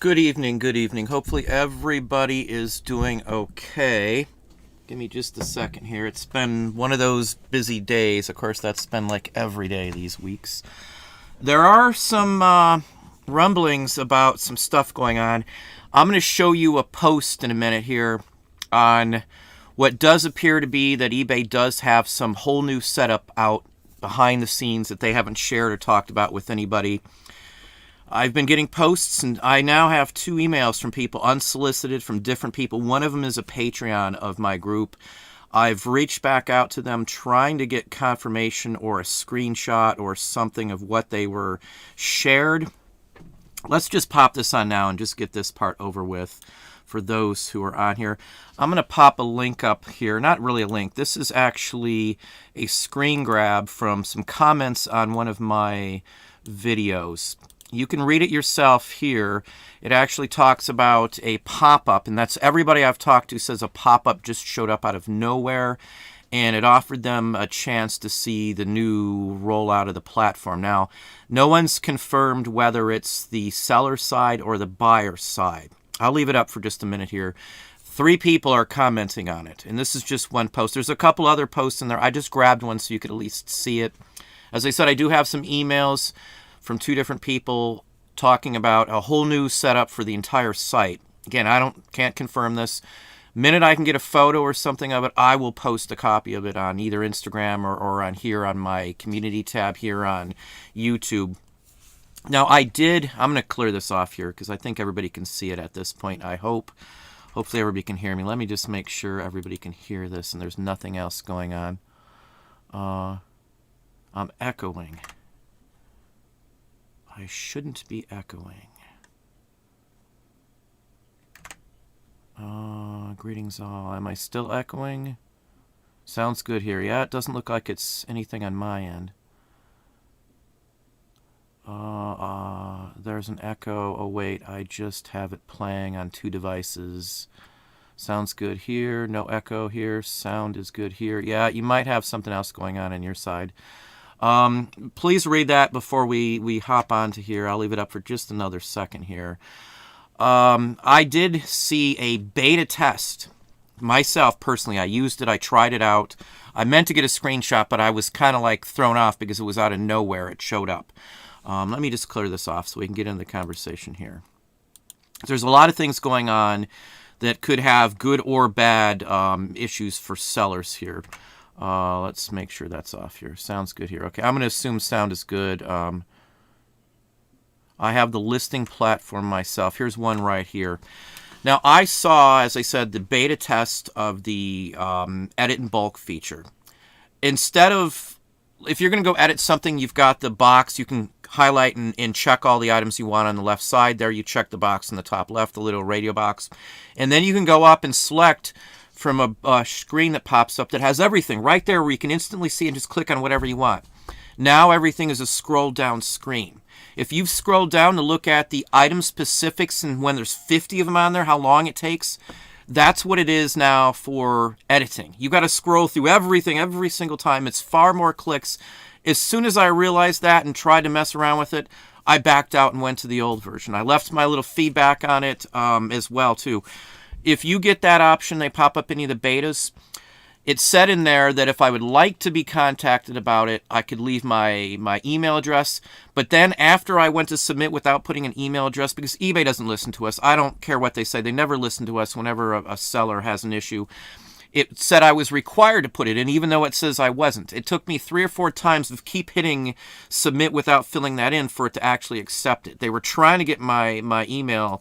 Good evening, good evening. Hopefully everybody is doing okay. Give me just a second here. It's been one of those busy days. Of course, that's been like every day these weeks. There are some rumblings about some stuff going on. I'm going to show you a post in a minute here on what does appear to be that eBay does have some whole new setup out behind the scenes that they haven't shared or talked about with anybody. I've been getting posts, and I now have 2 emails from people, unsolicited, from different people. One of them is a Patreon of my group. I've reached back out to them trying to get confirmation or a screenshot or something of what they were shared. Let's just pop this on now and just get this part over with for those who are on here. I'm going to pop a link up here. Not really a link. This is actually a screen grab from some comments on one of my videos. You can read it yourself here. It actually talks about a pop-up, and that's everybody I've talked to says a pop-up just showed up out of nowhere, and it offered them a chance to see the new rollout of the platform. Now, no one's confirmed whether it's the seller side or the buyer side. I'll leave it up for just a minute here. 3 people are commenting on it, and this is just one post. There's a couple other posts in there. I just grabbed one so you could at least see it. As I said, I do have some emails from 2 different people talking about a whole new setup for the entire site. Again, can't confirm this. Minute I can get a photo or something of it, I will post a copy of it on either Instagram or on here on my community tab here on YouTube. Now I'm going to clear this off here because I think everybody can see it at this point, I hope. Hopefully everybody can hear me. Let me just make sure everybody can hear this and there's nothing else going on. I'm echoing. I shouldn't be echoing. Greetings all. Am I still echoing? Sounds good here. Yeah, it doesn't look like it's anything on my end. There's an echo. Oh wait, I just have it playing on 2 devices. Sounds good here. No echo here. Sound is good here. Yeah, you might have something else going on your side. Please read that before we hop onto here. I'll leave it up for just another second here. I did see a beta test. Myself, personally, I used it. I tried it out. I meant to get a screenshot, but I was kind of like thrown off because it was out of nowhere. It showed up. Let me just clear this off so we can get into the conversation here. There's a lot of things going on that could have good or bad issues for sellers here. Let's make sure that's off here. Sounds good here. Okay, I'm going to assume sound is good. I have the listing platform myself. Here's one right here. Now, I saw, as I said, the beta test of the edit in bulk feature. Instead of, if you're going to go edit something, you've got the box. You can highlight and check all the items you want on the left side. There, you check the box in the top left, the little radio box. And then you can go up and select from a screen that pops up that has everything right there where you can instantly see and just click on whatever you want. Now everything is a scroll down screen. If you've scrolled down to look at the item specifics and when there's 50 of them on there, how long it takes, that's what it is now for editing. You got to scroll through everything every single time. It's far more clicks. As soon as I realized that and tried to mess around with it, I backed out and went to the old version. I left my little feedback on it as well too. If you get that option, they pop up any of the betas. It said in there that if I would like to be contacted about it, I could leave my email address. But then after I went to submit without putting an email address, because eBay doesn't listen to us, I don't care what they say. They never listen to us whenever a seller has an issue. It said I was required to put it in, even though it says I wasn't. It took me 3 or 4 times to keep hitting submit without filling that in for it to actually accept it. They were trying to get my email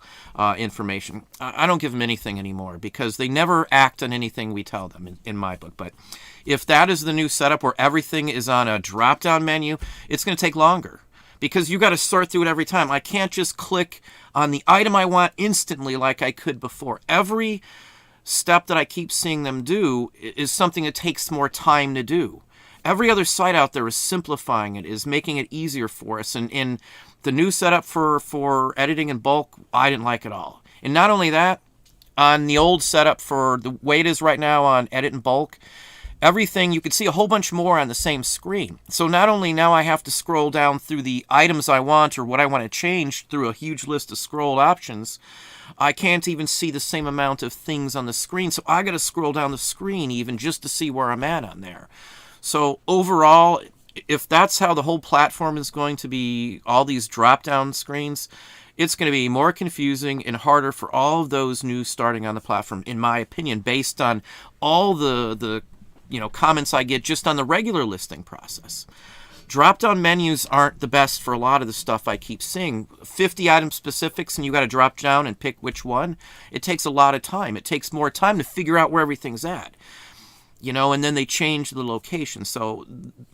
information. I don't give them anything anymore because they never act on anything we tell them in my book. But if that is the new setup where everything is on a drop-down menu, it's going to take longer because you got to sort through it every time. I can't just click on the item I want instantly like I could before. Every step that I keep seeing them do is something that takes more time to do. Every other site out there is simplifying it, is making it easier for us. And in the new setup for editing in bulk, I didn't like it all. And not only that, on the old setup for the way it is right now on edit in bulk, everything, you could see a whole bunch more on the same screen. So not only now I have to scroll down through the items I want or what I want to change through a huge list of scroll options, I can't even see the same amount of things on the screen. So I got to scroll down the screen even just to see where I'm at on there. So overall, if that's how the whole platform is going to be, all these drop-down screens, it's going to be more confusing and harder for all of those new starting on the platform, in my opinion, based on all the comments I get just on the regular listing process. Drop-down menus aren't the best for a lot of the stuff I keep seeing. 50 item specifics and you got to drop down and pick which one. It takes a lot of time. It takes more time to figure out where everything's at. And then they change the location. So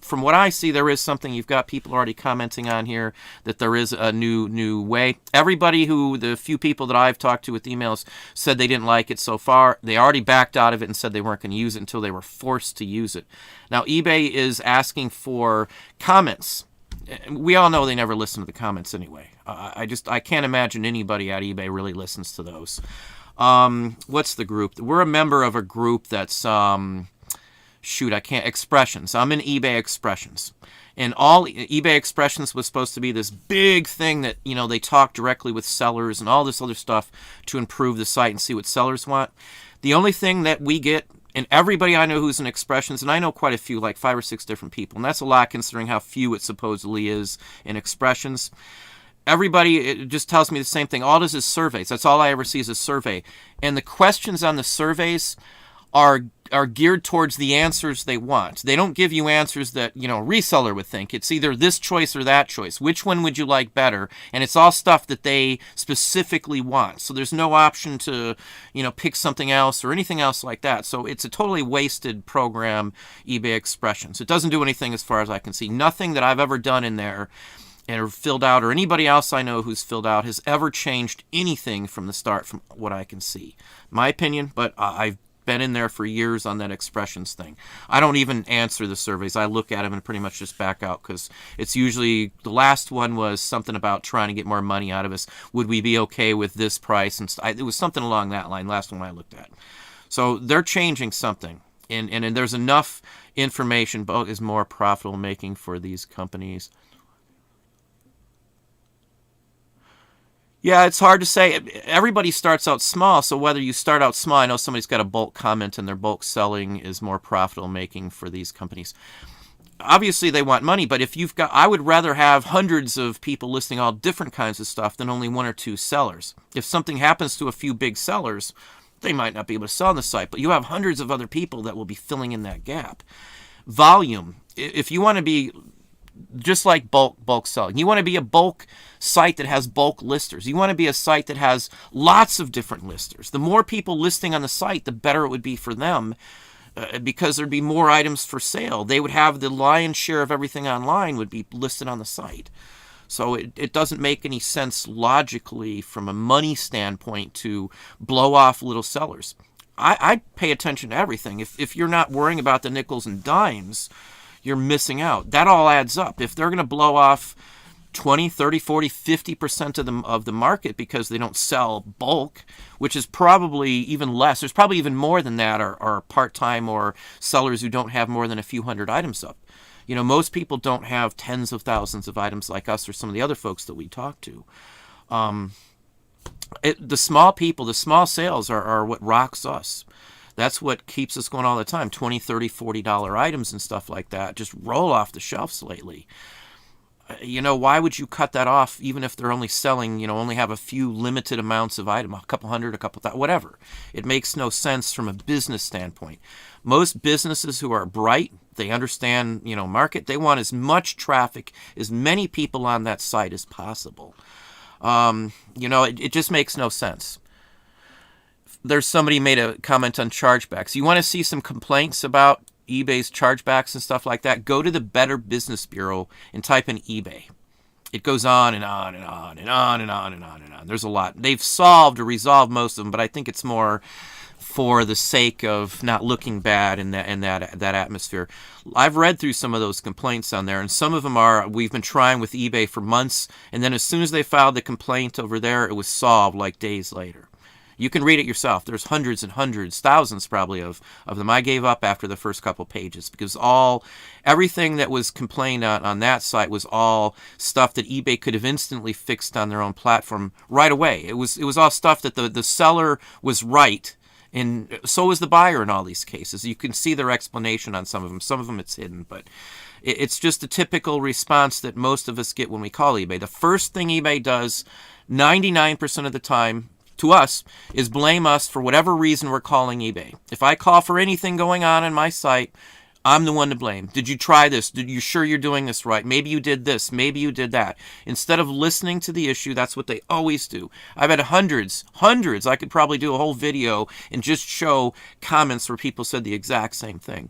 from what I see, there is something. You've got people already commenting on here that there is a new way. Everybody the few people that I've talked to with emails said they didn't like it so far. They already backed out of it and said they weren't going to use it until they were forced to use it. Now, eBay is asking for comments. We all know they never listen to the comments anyway. I can't imagine anybody at eBay really listens to those. What's the group? We're a member of a group that's... Expressions. I'm in eBay Expressions. And all eBay Expressions was supposed to be this big thing that, they talk directly with sellers and all this other stuff to improve the site and see what sellers want. The only thing that we get, and everybody I know who's in Expressions, and I know quite a few, like 5 or 6 different people, and that's a lot considering how few it supposedly is in Expressions. Everybody, it just tells me the same thing. All it is surveys. That's all I ever see is a survey. And the questions on the surveys are geared towards the answers they want. They don't give you answers that, a reseller would think. It's either this choice or that choice. Which one would you like better? And it's all stuff that they specifically want. So there's no option to, pick something else or anything else like that. So it's a totally wasted program, eBay Expressions. It doesn't do anything as far as I can see. Nothing that I've ever done in there or filled out, or anybody else I know who's filled out, has ever changed anything from the start from what I can see. My opinion, but I've been in there for years on that Expressions thing. I don't even answer the surveys. I look at them and pretty much just back out because it's usually, the last one was something about trying to get more money out of us. Would we be okay with this price? And it was something along that line, last one I looked at. So they're changing something. And there's enough information. Bulk is more profitable making for these companies. Yeah, it's hard to say. Everybody starts out small, so whether you start out small, I know somebody's got a bulk comment and their bulk selling is more profitable making for these companies. Obviously, they want money, but I would rather have hundreds of people listing all different kinds of stuff than only 1 or 2 sellers. If something happens to a few big sellers, they might not be able to sell on the site, but you have hundreds of other people that will be filling in that gap. Volume. If you want to be just like bulk selling, you want to be a bulk site that has bulk listers. You want to be a site that has lots of different listers. The more people listing on the site, the better it would be for them because there'd be more items for sale. They would have the lion's share of everything online would be listed on the site. So it doesn't make any sense logically from a money standpoint to blow off little sellers. I pay attention to everything. If you're not worrying about the nickels and dimes, you're missing out. That all adds up. If they're going to blow off 20, 30, 40, 50% of the market because they don't sell bulk, which is probably even less. There's probably even more than that are part-time or sellers who don't have more than a few hundred items up. Most people don't have tens of thousands of items like us or some of the other folks that we talk to. The small people, the small sales are what rocks us. That's what keeps us going all the time. $20, $30, $40 items and stuff like that just roll off the shelves lately. Why would you cut that off even if they're only selling, only have a few limited amounts of item, a couple hundred, a couple thousand, whatever. It makes no sense from a business standpoint. Most businesses who are bright, they understand, market, they want as much traffic, as many people on that site as possible. It just makes no sense. There's somebody made a comment on chargebacks. You want to see some complaints about eBay's chargebacks and stuff like that? Go to the Better Business Bureau and type in eBay. It goes on and on and on and on and on and on and on. There's a lot. They've solved or resolved most of them, but I think it's more for the sake of not looking bad in that atmosphere. I've read through some of those complaints on there, and some of them we've been trying with eBay for months, and then as soon as they filed the complaint over there, it was solved like days later. You can read it yourself. There's hundreds and hundreds, thousands probably of them. I gave up after the first couple pages because everything that was complained on that site was all stuff that eBay could have instantly fixed on their own platform right away. It was all stuff that the seller was right, and so was the buyer in all these cases. You can see their explanation on some of them. Some of them it's hidden, but it's just a typical response that most of us get when we call eBay. The first thing eBay does 99% of the time to us is blame us for whatever reason we're calling eBay. If I call for anything going on in my site, I'm the one to blame. Did you try this? Did you sure you're doing this right? Maybe you did this. Maybe you did that. Instead of listening to the issue, that's what they always do. I've had hundreds. I could probably do a whole video and just show comments where people said the exact same thing.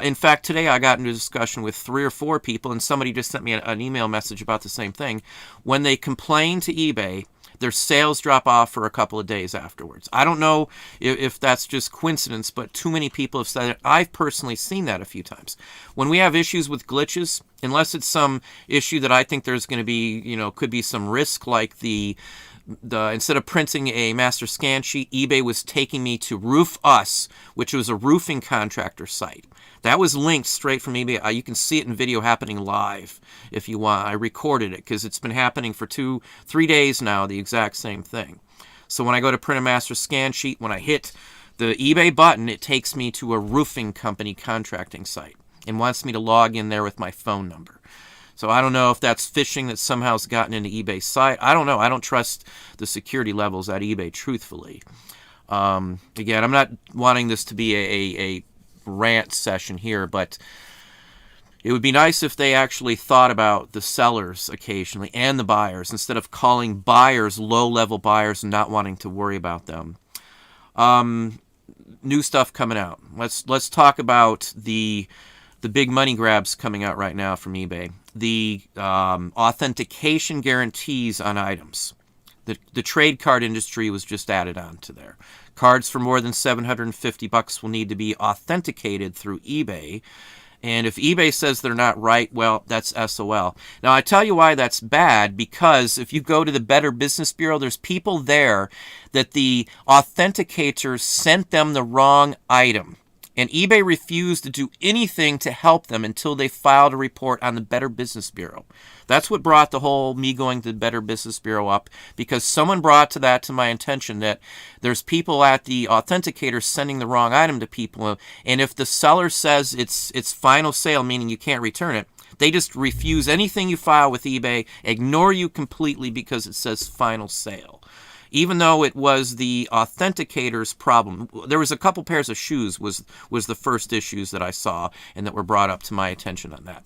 In fact, today I got into a discussion with 3 or 4 people, and somebody just sent me an email message about the same thing. When they complain to eBay, their sales drop off for a couple of days afterwards. I don't know if that's just coincidence, but too many people have said it. I've personally seen that a few times. When we have issues with glitches, unless it's some issue that I think there's going to be, could be some risk, like the instead of printing a master scan sheet, eBay was taking me to Roof Us, which was a roofing contractor site. That was linked straight from eBay. You can see it in video happening live if you want. I recorded it because it's been happening for 2-3 days now, the exact same thing. So when I go to print a master scan sheet, when I hit the eBay button, it takes me to a roofing company contracting site and wants me to log in there with my phone number. So I don't know if that's phishing that somehow has gotten into eBay's site. I don't know. I don't trust the security levels at eBay, truthfully. Again, I'm not wanting this to be a rant session here, but it would be nice if they actually thought about the sellers occasionally and the buyers instead of calling buyers low-level buyers and not wanting to worry about them. New stuff coming out. Let's talk about the big money grabs coming out right now from eBay. The authentication guarantees on items. The trade card industry was just added on to there. Cards for more than $750 will need to be authenticated through eBay. And if eBay says they're not right, well, that's SOL. Now, I tell you why that's bad, because if you go to the Better Business Bureau, there's people there that the authenticators sent them the wrong item. And eBay refused to do anything to help them until they filed a report on the Better Business Bureau. That's what brought the whole me going to the Better Business Bureau up, because someone brought to my attention that there's people at the authenticator sending the wrong item to people, and if the seller says it's final sale, meaning you can't return it, they just refuse anything you file with eBay, ignore you completely because it says final sale. Even though it was the authenticator's problem. There was a couple pairs of shoes was the first issues that I saw and that were brought up to my attention on that.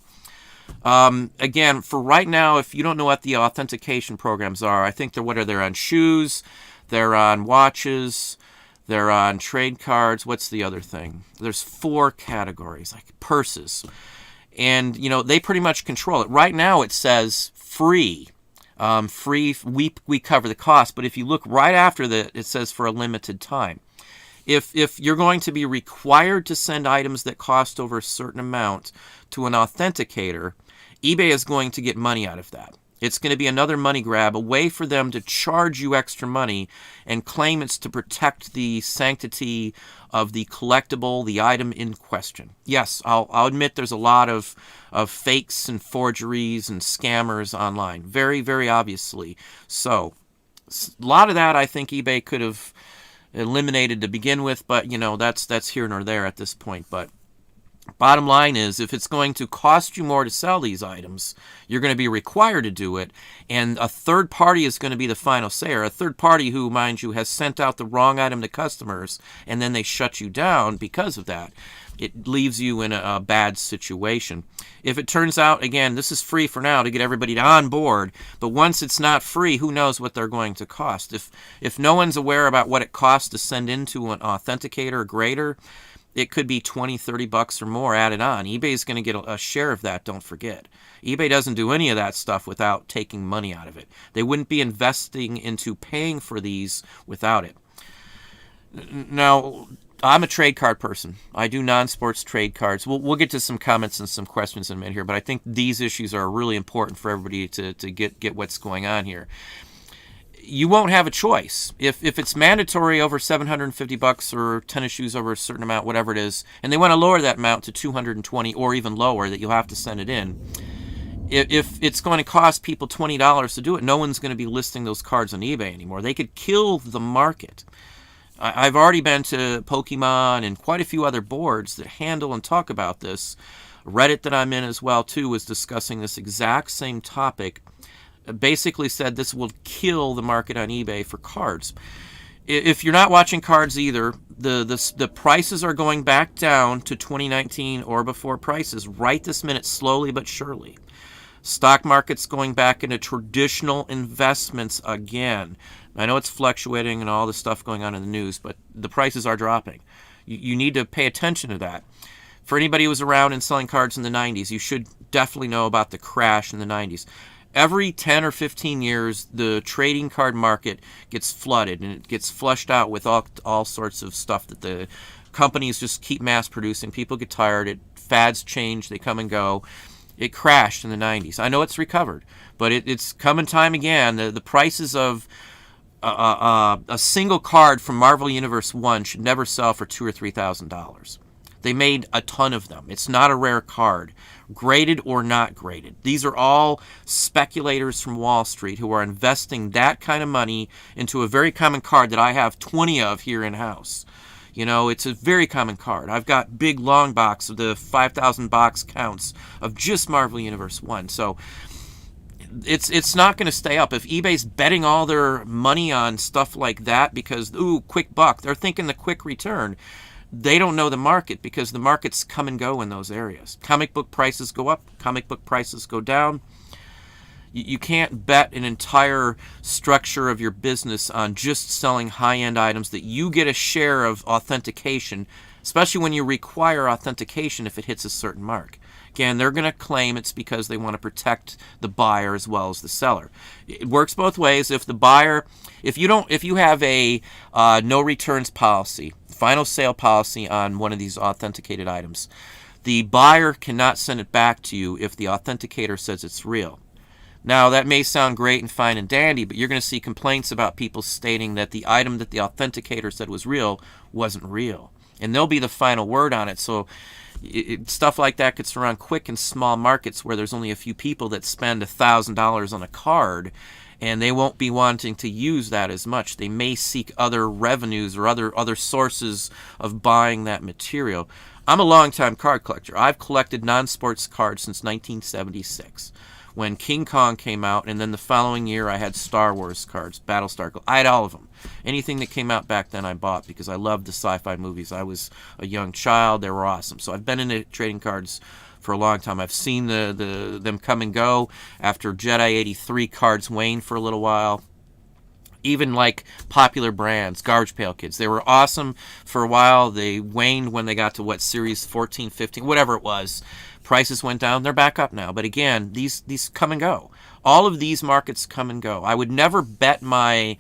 Again, for right now, if you don't know what the authentication programs are, I think they're on shoes, they're on watches, they're on trade cards. What's the other thing? There's 4 categories, like purses. And, they pretty much control it. Right now it says free. We cover the cost, but if you look right after that, it says for a limited time. If you're going to be required to send items that cost over a certain amount to an authenticator, eBay is going to get money out of that. It's going to be another money grab, a way for them to charge you extra money and claim it's to protect the sanctity of the collectible, the item in question. Yes, I'll admit there's a lot of fakes and forgeries and scammers online. Very, very obviously. So, a lot of that I think eBay could have eliminated to begin with, but, that's here nor there at this point. But bottom line is, if it's going to cost you more to sell these items, you're going to be required to do it, and a third party is going to be the final sayer, a third party who, mind you, has sent out the wrong item to customers, and then they shut you down because of that. It leaves you in a bad situation. If it turns out, again, this is free for now to get everybody on board, but once it's not free, who knows what they're going to cost. If no one's aware about what it costs to send into an authenticator or grader, it could be $20, $30 or more added on. eBay's going to get a share of that, don't forget. eBay doesn't do any of that stuff without taking money out of it. They wouldn't be investing into paying for these without it. Now, I'm a trade card person. I do non-sports trade cards. We'll get to some comments and some questions in a minute here, but I think these issues are really important for everybody to get what's going on here. you won't have a choice. If it's mandatory over $750 or tennis shoes over a certain amount, whatever it is, and they want to lower that amount to $220 or even lower, that you'll have to send it in. If it's going to cost people $20 to do it, no one's going to be listing those cards on eBay anymore. They could kill the market. I've already been to Pokemon and quite a few other boards that handle and talk about this. Reddit that I'm in as well too was discussing this exact same topic. Basically said this will kill the market on eBay for cards. If you're not watching cards either, the prices are going back down to 2019 or before prices right this minute, slowly but surely. Stock market's going back into traditional investments again. I know it's fluctuating and all the stuff going on in the news, but the prices are dropping. You need to pay attention to that. For anybody who was around and selling cards in the 90s, you should definitely know about the crash in the 90s. Every 10 or 15 years, the trading card market gets flooded, and it gets flushed out with all sorts of stuff that the companies just keep mass producing. People get tired. Fads change. They come and go. It crashed in the 90s. I know it's recovered, but it's coming time again. The prices of a single card from Marvel Universe 1 should never sell for $2,000 or $3,000. They made a ton of them. It's not a rare card, graded or not graded. These are all speculators from Wall Street who are investing that kind of money into a very common card that I have 20 of here in-house. You know, it's a very common card. I've got big long box of the 5,000 box counts of just Marvel Universe 1. So it's not going to stay up. If eBay's betting all their money on stuff like that because, ooh, quick buck, they're thinking the quick return. They don't know the market because the markets come and go in those areas. Comic book prices go up, comic book prices go down. You can't bet an entire structure of your business on just selling high-end items that you get a share of authentication, especially when you require authentication if it hits a certain mark. Again, they're going to claim it's because they want to protect the buyer as well as the seller. It works both ways. If the buyer, if you have a no returns policy, final sale policy on one of these authenticated items, the buyer cannot send it back to you if the authenticator says it's real. Now, that may sound great and fine and dandy, but you're going to see complaints about people stating that the item that the authenticator said was real wasn't real. And they'll be the final word on it. So stuff like that gets around quick in small markets where there's only a few people that spend $1,000 on a card, and they won't be wanting to use that as much. They may seek other revenues or other sources of buying that material. I'm a longtime card collector. I've collected non-sports cards since 1976. When King Kong came out, and then the following year I had Star Wars cards, Battlestar. I had all of them. Anything that came out back then I bought because I loved the sci-fi movies. I was a young child. They were awesome. So I've been into trading cards for a long time. I've seen them come and go after Jedi 83 cards waned for a little while. Even like popular brands, Garbage Pail Kids. They were awesome for a while. They waned when they got to series 14, 15, whatever it was. Prices went down. They're back up now. But again, these come and go. All of these markets come and go. I would never bet my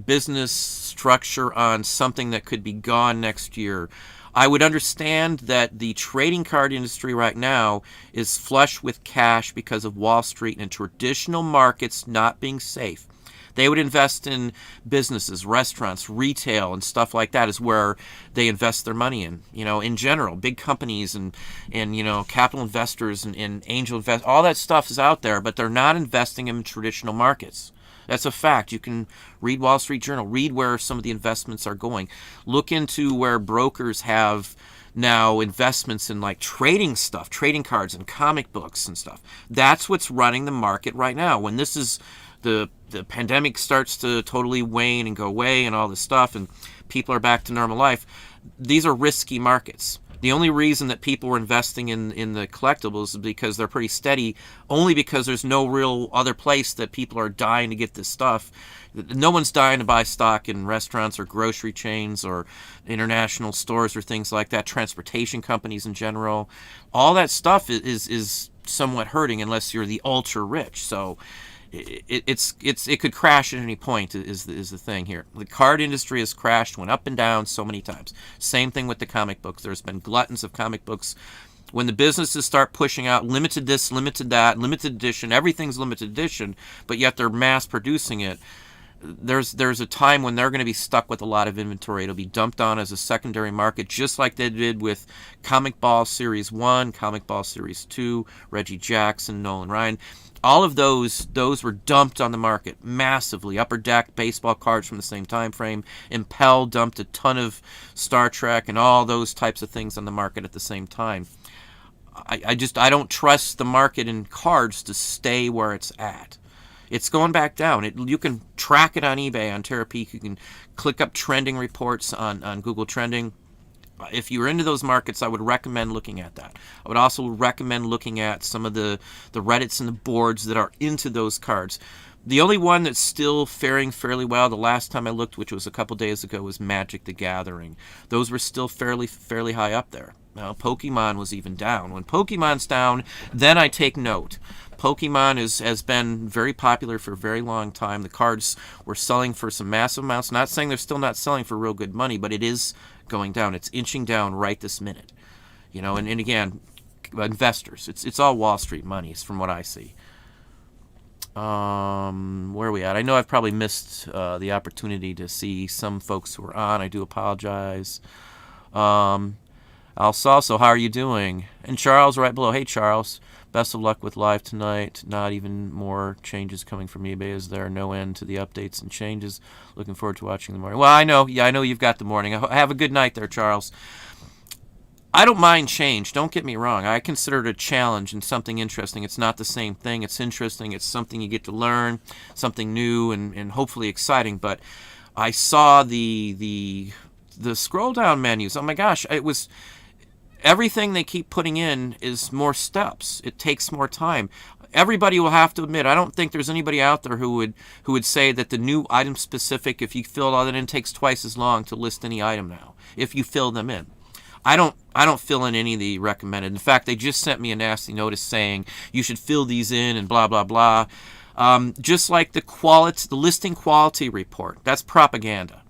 business structure on something that could be gone next year. I would understand that the trading card industry right now is flush with cash because of Wall Street and traditional markets not being safe. They would invest in businesses, restaurants, retail, and stuff like that is where they invest their money in. You know, in general, big companies and you know, capital investors and angel investors, all that stuff is out there, but they're not investing in traditional markets. That's a fact. You can read Wall Street Journal, read where some of the investments are going. Look into where brokers have now investments in like trading stuff, trading cards and comic books and stuff. That's what's running the market right now. When this is the pandemic starts to totally wane and go away and all this stuff and people are back to normal life, these are risky markets. The only reason that people were investing in the collectibles is because they're pretty steady, only because there's no real other place that people are dying to get this stuff. No one's dying to buy stock in restaurants or grocery chains or international stores or things like that, transportation companies in general. All that stuff is somewhat hurting unless you're the ultra rich. So it could crash at any point is the thing here. The card industry has crashed, went up and down so many times. Same thing with the comic books. There's been gluttons of comic books. When the businesses start pushing out limited this, limited that, limited edition, everything's limited edition, but yet they're mass producing it, there's a time when they're going to be stuck with a lot of inventory. It'll be dumped on as a secondary market, just like they did with Comic Ball Series 1, Comic Ball Series 2, Reggie Jackson, Nolan Ryan. All of those were dumped on the market massively. Upper Deck baseball cards from the same time frame. Impel dumped a ton of Star Trek and all those types of things on the market at the same time. I don't trust the market in cards to stay where it's at. It's going back down. You can track it on eBay, on Terapeak. You can click up trending reports on Google Trending. If you're into those markets, I would recommend looking at that. I would also recommend looking at some of the Reddits and the boards that are into those cards. The only one that's still faring fairly well, the last time I looked, which was a couple days ago, was Magic the Gathering. Those were still fairly high up there. Now, Pokemon was even down. When Pokemon's down, then I take note. Pokemon has been very popular for a very long time. The cards were selling for some massive amounts. Not saying they're still not selling for real good money, but it is going down. It's inching down right this minute. And again, investors. It's all Wall Street money, from what I see. Where are we at? I know I've probably missed the opportunity to see some folks who are on. I do apologize. Also, how are you doing? And Charles right below. Hey, Charles. Best of luck with live tonight. Not even more changes coming from eBay. Is there no end to the updates and changes? Looking forward to watching the morning. Well, I know. Yeah, I know you've got the morning. Have a good night there, Charles. I don't mind change. Don't get me wrong. I consider it a challenge and something interesting. It's not the same thing. It's interesting. It's something you get to learn, something new and hopefully exciting. But I saw the scroll down menus. Oh my gosh, it was... Everything they keep putting in is more steps. It takes more time. Everybody will have to admit, I don't think there's anybody out there who would say that the new item specific, if you fill all that in, takes twice as long to list any item now, if you fill them in. I don't fill in any of the recommended. In fact, they just sent me a nasty notice saying you should fill these in and blah, blah, blah. Just like the listing quality report, that's propaganda.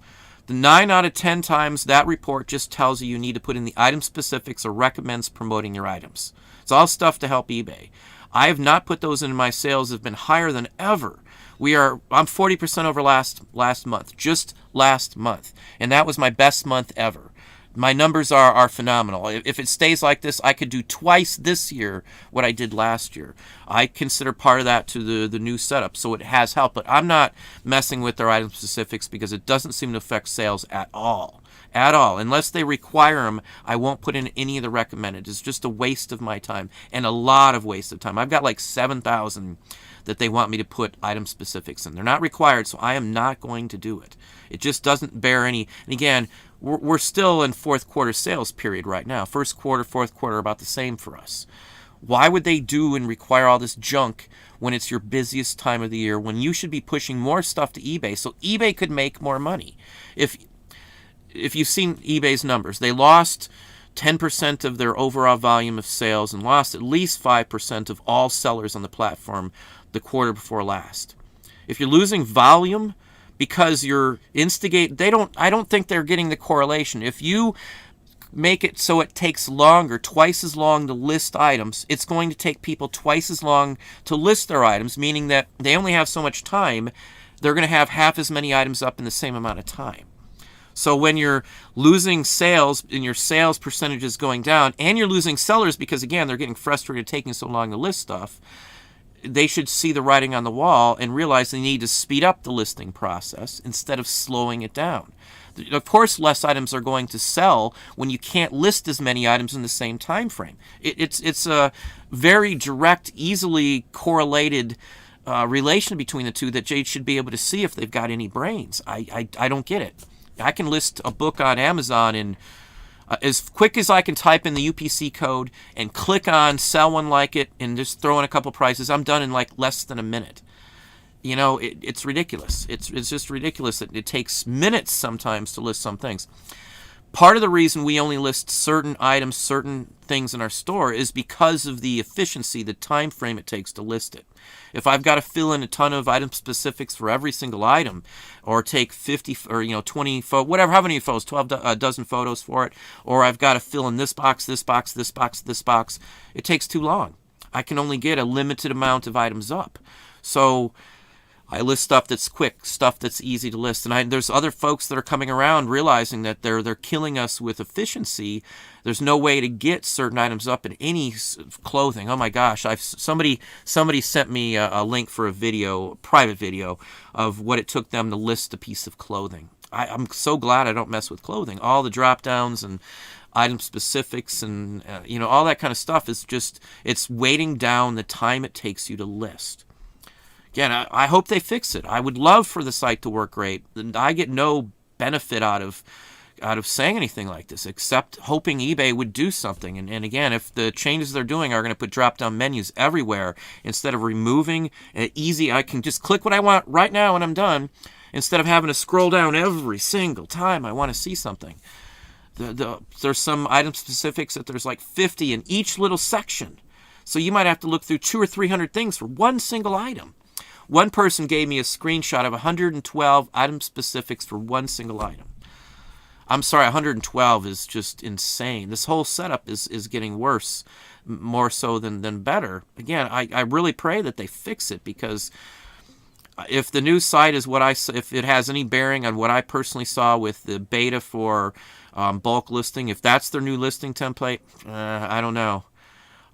The 9 out of 10 times that report just tells you need to put in the item specifics or recommends promoting your items. It's all stuff to help eBay. I have not put those in. My sales have been higher than ever. I'm 40% over last month, just last month. And that was my best month ever. My numbers are phenomenal. If it stays like this, I could do twice this year what I did last year. I consider part of that to the new setup, so it has helped. But I'm not messing with their item specifics because it doesn't seem to affect sales at all. At all. Unless they require them, I won't put in any of the recommended. It's just a waste of my time and a lot of waste of time. I've got like 7,000 that they want me to put item specifics in. They're not required, so I am not going to do it. It just doesn't bear any... And again, we're still in fourth quarter sales period right now. First quarter, fourth quarter are about the same for us. Why would they do and require all this junk when it's your busiest time of the year, when you should be pushing more stuff to eBay so eBay could make more money? If you've seen eBay's numbers, they lost 10% of their overall volume of sales and lost at least 5% of all sellers on the platform the quarter before last. If you're losing volume because you're I don't think they're getting the correlation. If you make it so it takes longer, twice as long to list items, it's going to take people twice as long to list their items, meaning that they only have so much time. They're going to have half as many items up in the same amount of time. So when you're losing sales and your sales percentage is going down, and you're losing sellers because, again, they're getting frustrated taking so long to list stuff, they should see the writing on the wall and realize they need to speed up the listing process instead of slowing it down. Of course, less items are going to sell when you can't list as many items in the same time frame. It's a very direct, easily correlated relation between the two that Jade should be able to see if they've got any brains. I don't get it. I can list a book on Amazon in as quick as I can type in the UPC code and click on sell one like it and just throw in a couple prices. I'm done in like less than a minute. It's ridiculous. It's just ridiculous that it takes minutes sometimes to list some things. Part of the reason we only list certain items, certain things in our store is because of the efficiency, the time frame it takes to list it. If I've got to fill in a ton of item specifics for every single item, or take 50 or 20 whatever, how many photos, 12 a dozen photos for it, or I've got to fill in this box, this box, this box, this box, it takes too long. I can only get a limited amount of items up. So I list stuff that's quick, stuff that's easy to list, and there's other folks that are coming around realizing that they're killing us with efficiency. There's no way to get certain items up in any clothing. Oh my gosh! Somebody sent me a link for a video, a private video, of what it took them to list a piece of clothing. I'm so glad I don't mess with clothing. All the drop downs and item specifics and all that kind of stuff is just, it's weighting down the time it takes you to list. Again, I hope they fix it. I would love for the site to work great. I get no benefit out of saying anything like this, except hoping eBay would do something. And again, if the changes they're doing are going to put drop-down menus everywhere, instead of removing an easy, I can just click what I want right now and I'm done, instead of having to scroll down every single time I want to see something. There's some item specifics that there's like 50 in each little section. So you might have to look through 200 or 300 things for one single item. One person gave me a screenshot of 112 item specifics for one single item. I'm sorry, 112 is just insane. This whole setup is getting worse, more so than better. Again, I really pray that they fix it, because if the new site is if it has any bearing on what I personally saw with the beta for bulk listing, if that's their new listing template, I don't know.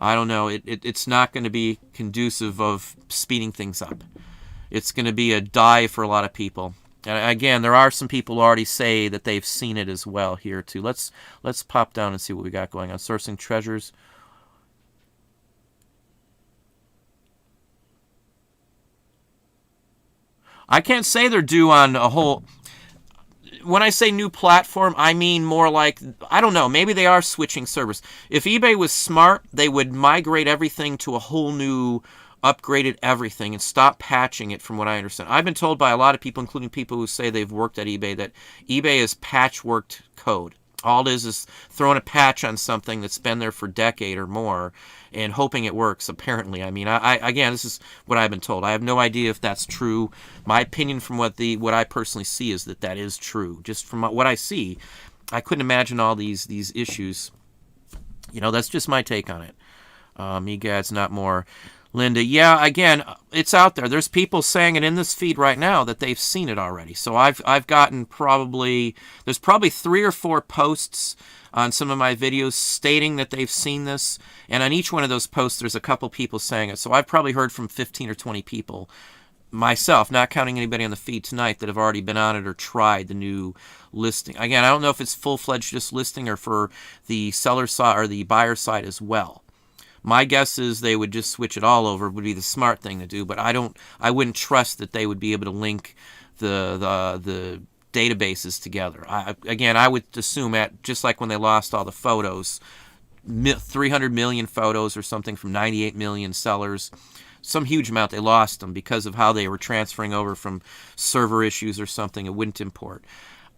It's not going to be conducive of speeding things up. It's going to be a dive for a lot of people. And again, there are some people who already say that they've seen it as well here too. Let's pop down and see what we got going on. Sourcing treasures. I can't say they're due on a whole... When I say new platform, I mean more like, I don't know, maybe they are switching servers. If eBay was smart, they would migrate everything to a whole new, upgraded everything and stop patching it, from what I understand. I've been told by a lot of people, including people who say they've worked at eBay, that eBay is patchworked code. All it is throwing a patch on something that's been there for a decade or more and hoping it works, apparently. I mean, again, this is what I've been told. I have no idea if that's true. My opinion from what I personally see is that is true. Just from what I see, I couldn't imagine all these issues. That's just my take on it. Egad's not more. Linda, yeah, again, it's out there. There's people saying it in this feed right now that they've seen it already. So I've gotten there's probably 3 or 4 posts on some of my videos stating that they've seen this, and on each one of those posts there's a couple people saying it. So I've probably heard from 15 or 20 people myself, not counting anybody on the feed tonight, that have already been on it or tried the new listing. Again, I don't know if it's full-fledged just listing or for the seller side or the buyer side as well. My guess is they would just switch it all over, would be the smart thing to do, but I wouldn't trust that they would be able to link the databases together. I would assume just like when they lost all the photos, 300 million photos or something from 98 million sellers, some huge amount, they lost them because of how they were transferring over from server issues or something. It wouldn't import.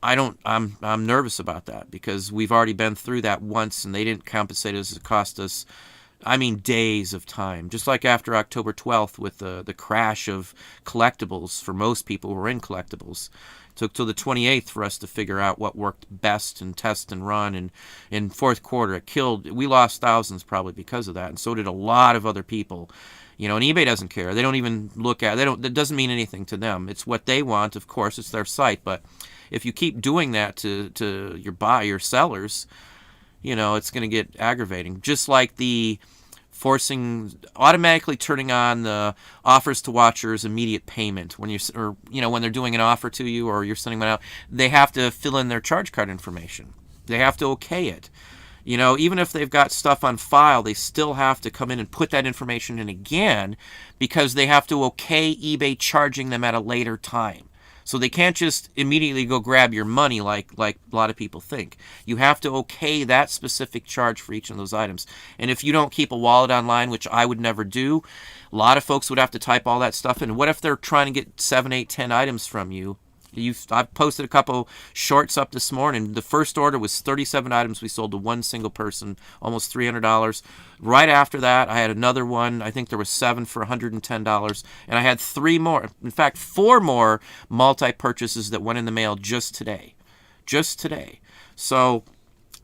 I'm nervous about that, because we've already been through that once and they didn't compensate us. It cost us, days of time. Just like after October 12th with the crash of collectibles for most people who were in collectibles. It took till the 28th for us to figure out what worked best and test and run. And in fourth quarter, we lost thousands probably because of that. And so did a lot of other people. And eBay doesn't care. They don't even look at it. That doesn't mean anything to them. It's what they want. Of course, it's their site. But if you keep doing that to your sellers, it's going to get aggravating. Just like the automatically turning on the offers to watchers immediate payment when when they're doing an offer to you or you're sending them out, they have to fill in their charge card information. They have to okay it. Even if they've got stuff on file, they still have to come in and put that information in again, because they have to okay eBay charging them at a later time. So they can't just immediately go grab your money like a lot of people think. You have to okay that specific charge for each of those items. And if you don't keep a wallet online, which I would never do, a lot of folks would have to type all that stuff in. What if they're trying to get 7, 8, 10 items from you? I've posted a couple shorts up this morning. The first order was 37 items we sold to one single person, almost $300. Right after that, I had another one. I think there was 7 for $110. And I had 3 more, in fact, 4 more multi-purchases that went in the mail just today. So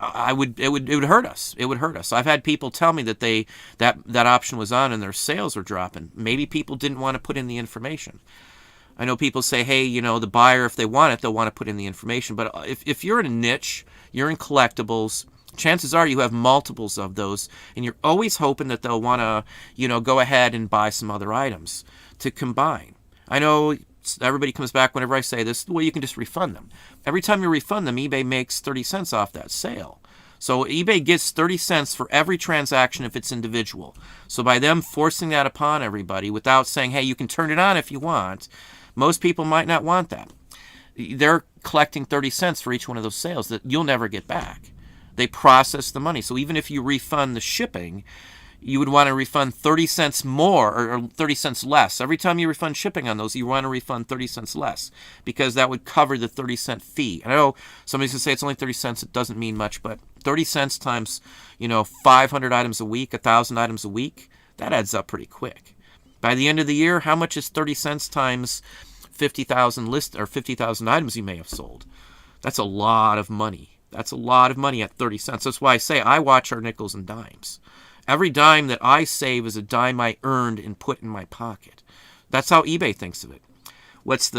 it would hurt us. It would hurt us. I've had people tell me that that option was on and their sales were dropping. Maybe people didn't want to put in the information. I know people say, hey, you know, the buyer, if they want it, they'll want to put in the information. But if you're in a niche, you're in collectibles, chances are you have multiples of those, and you're always hoping that they'll want to, you know, go ahead and buy some other items to combine. I know everybody comes back whenever I say this, well, you can just refund them. Every time you refund them, eBay makes 30 cents off that sale. So eBay gets 30 cents for every transaction if it's individual. So by them forcing that upon everybody without saying, hey, you can turn it on if you want, most people might not want that. They're collecting 30 cents for each one of those sales that you'll never get back. They process the money. So even if you refund the shipping, you would want to refund 30 cents more or 30 cents less. Every time you refund shipping on those, you want to refund 30 cents less because that would cover the 30-cent fee. And I know somebody's going to say it's only 30 cents. It doesn't mean much, but 30 cents times, 500 items a week, 1,000 items a week, that adds up pretty quick. By the end of the year, how much is 30 cents times 50,000 50,000 items you may have sold? That's a lot of money. That's a lot of money at 30 cents. That's why I say I watch our nickels and dimes. Every dime that I save is a dime I earned and put in my pocket. That's how eBay thinks of it. What's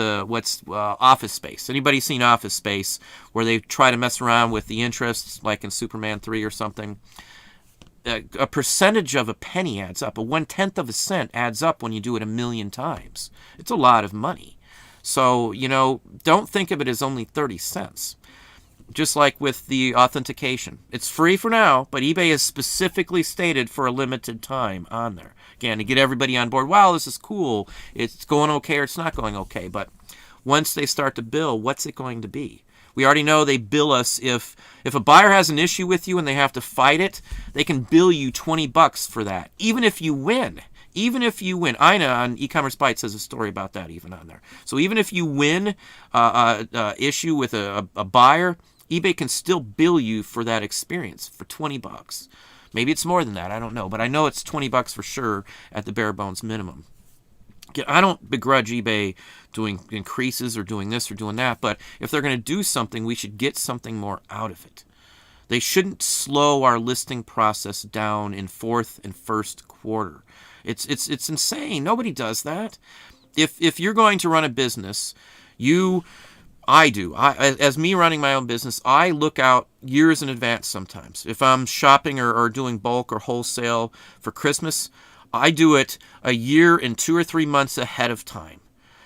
Office Space? Anybody seen Office Space where they try to mess around with the interests like in Superman 3 or something? A percentage of a penny adds up. A 1/10 of a cent adds up when you do it 1,000,000 times. It's a lot of money. So, don't think of it as only 30 cents. Just like with the authentication. It's free for now, but eBay has specifically stated for a limited time on there. Again, to get everybody on board, wow, this is cool. It's going okay or it's not going okay. But once they start to bill, what's it going to be? We already know they bill us if a buyer has an issue with you and they have to fight it, they can bill you $20 for that, even if you win. Even if you win. Ina on E-Commerce Bytes has a story about that even on there. So even if you win issue with a buyer, eBay can still bill you for that experience for $20. Maybe it's more than that. I don't know. But I know it's $20 for sure at the bare bones minimum. I don't begrudge eBay doing increases or doing this or doing that. But if they're going to do something, we should get something more out of it. They shouldn't slow our listing process down in fourth and first quarter. It's insane. Nobody does that. If you're going to run a business, I do. As me running my own business, I look out years in advance sometimes. If I'm shopping or doing bulk or wholesale for Christmas, I do it a year and 2 or 3 months ahead of time.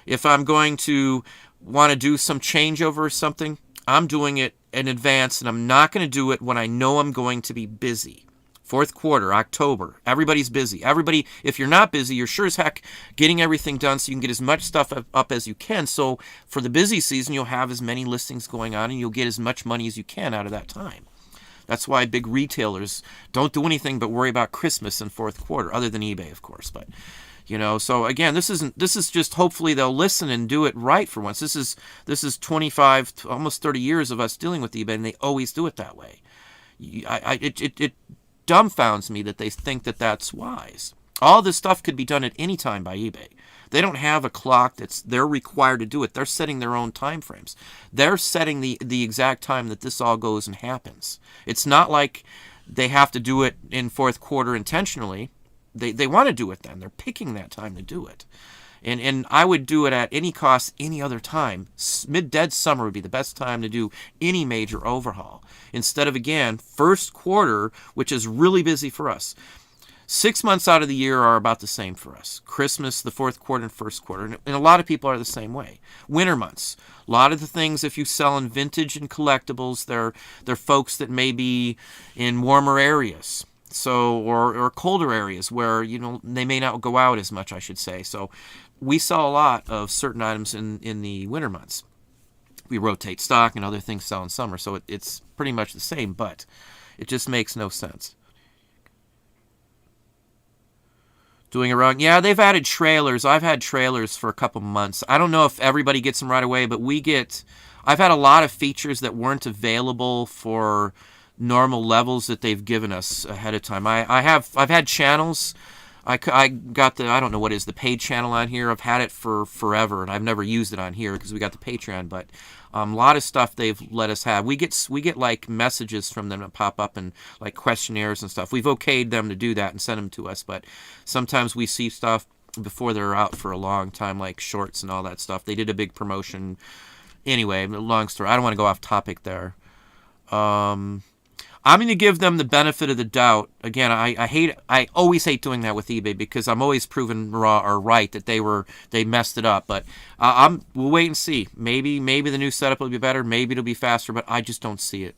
If I'm going to want to do some changeover or something, I'm doing it in advance, and I'm not going to do it when I know I'm going to be busy. Fourth quarter, October, everybody's busy. Everybody, if you're not busy, you're sure as heck getting everything done so you can get as much stuff up as you can. So for the busy season, you'll have as many listings going on and you'll get as much money as you can out of that time. That's why big retailers don't do anything but worry about Christmas and fourth quarter, other than eBay, of course. But, so again, this is just hopefully they'll listen and do it right for once. This is 25, almost 30 years of us dealing with eBay, and they always do it that way. It dumbfounds me that they think that that's wise. All this stuff could be done at any time by eBay. They don't have a clock they're required to do it. They're setting their own time frames. They're setting the exact time that this all goes and happens. It's not like they have to do it in fourth quarter intentionally. They want to do it then. They're picking that time to do it. And I would do it at any cost any other time. Mid-dead summer would be the best time to do any major overhaul. Instead of, again, first quarter, which is really busy for us. 6 months out of the year are about the same for us. Christmas, the fourth quarter, and first quarter. And a lot of people are the same way. Winter months. A lot of the things, if you sell in vintage and collectibles, they're folks that may be in warmer areas. So, or colder areas where, they may not go out as much, I should say. So we sell a lot of certain items in the winter months. We rotate stock and other things sell in summer. So it's pretty much the same, but it just makes no sense. Doing it wrong. Yeah, they've added trailers. I've had trailers for a couple months. I don't know if everybody gets them right away, but I've had a lot of features that weren't available for normal levels that they've given us ahead of time. I've had channels. I got I don't know what is the paid channel on here. I've had it for forever, and I've never used it on here because we got the Patreon. But a lot of stuff they've let us have. We get like messages from them that pop up and like questionnaires and stuff. We've okayed them to do that and send them to us. But sometimes we see stuff before they're out for a long time, like shorts and all that stuff. They did a big promotion. Anyway, long story. I don't want to go off topic there. I'm going to give them the benefit of the doubt. Again, I always hate doing that with eBay because I'm always proven wrong or right that they messed it up. But we'll wait and see. Maybe the new setup will be better. Maybe it'll be faster, but I just don't see it.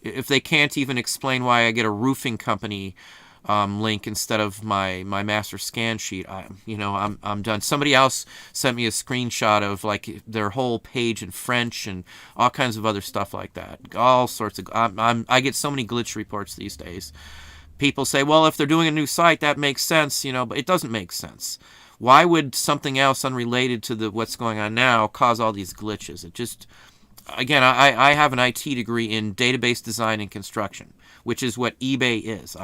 If they can't even explain why I get a roofing company link instead of my master scan sheet, I'm done. Somebody else sent me a screenshot of like their whole page in French and all kinds of other stuff like that. All sorts of I get so many glitch reports these days. People say, well, if they're doing a new site, that makes sense, but it doesn't make sense. Why would something else unrelated to what's going on now cause all these glitches? It just, again, I have an IT degree in database design and construction, which is what eBay is.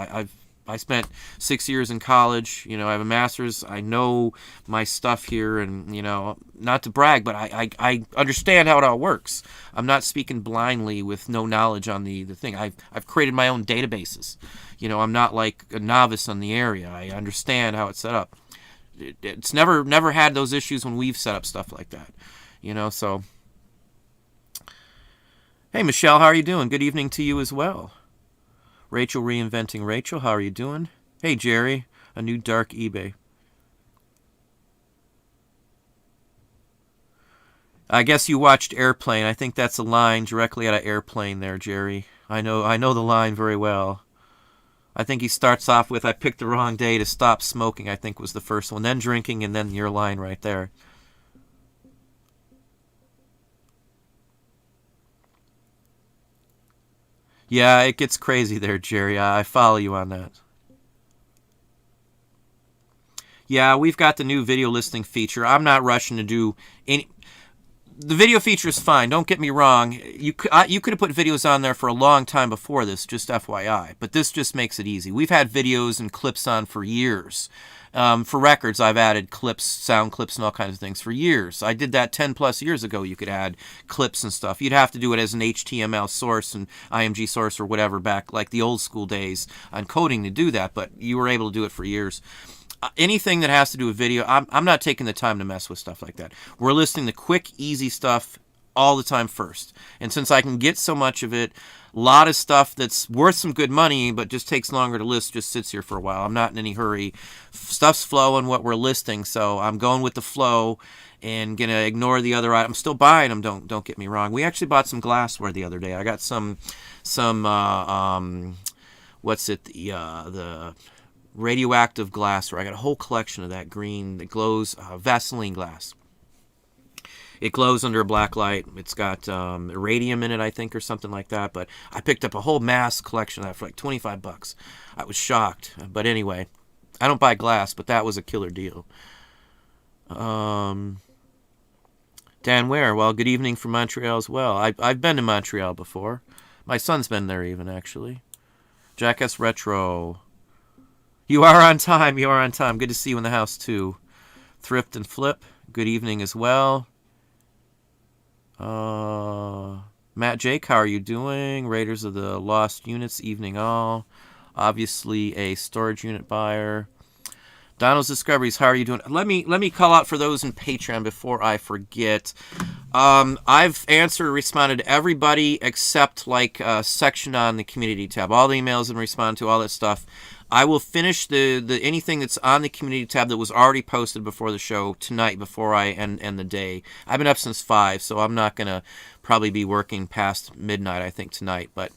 I spent 6 years in college. I have a master's. I know my stuff here, and not to brag, but I understand how it all works. I'm not speaking blindly with no knowledge on the thing. I've created my own databases. I'm not like a novice on the area. I understand how it's set up. It's never had those issues when we've set up stuff like that. So. Hey, Michelle, how are you doing? Good evening to you as well. Rachel Reinventing Rachel, how are you doing? Hey, Jerry, a new dark eBay. I guess you watched Airplane. I think that's a line directly out of Airplane there, Jerry. I know the line very well. I think he starts off with, I picked the wrong day to stop smoking, I think was the first one. Then drinking, and then your line right there. Yeah, it gets crazy there, Jerry. I follow you on that. Yeah, we've got the new video listing feature. I'm not rushing to do any. The video feature is fine. Don't get me wrong. You could have put videos on there for a long time before this, just FYI. But this just makes it easy. We've had videos and clips on for years. For records, I've added clips, sound clips, and all kinds of things for years. I did that 10 plus years ago. You could add clips and stuff. You'd have to do it as an HTML source and IMG source or whatever back like the old school days on coding to do that. But you were able to do it for years. Anything that has to do with video, I'm not taking the time to mess with stuff like that. We're listing the quick, easy stuff all the time first. And since I can get so much of it, a lot of stuff that's worth some good money but just takes longer to list just sits here for a while. I'm not in any hurry. Stuff's flowing what we're listing, so I'm going with the flow and going to ignore the other items. I'm still buying them, don't get me wrong. We actually bought some glassware the other day. I got some what's it, the radioactive glassware. I got a whole collection of that green that glows, Vaseline glass. It glows under a black light. It's got iridium in it, I think, or something like that. But I picked up a whole mass collection of that for like $25. I was shocked. But anyway, I don't buy glass, but that was a killer deal. Dan Ware, well, good evening from Montreal as well. I've been to Montreal before. My son's been there even, actually. Jackass Retro. You are on time. You are on time. Good to see you in the house, too. Thrift and Flip, good evening as well. Matt Jake, how are you doing? Raiders of the Lost Units, evening all. Obviously a storage unit buyer. Donald's Discoveries, how are you doing? Let me call out for those in Patreon before I forget. I've responded to everybody except like a section on the community tab. All the emails and respond to all that stuff. I will finish the anything that's on the community tab that was already posted before the show tonight before I end the day. I've been up since 5, so I'm not going to probably be working past midnight, I think, tonight. But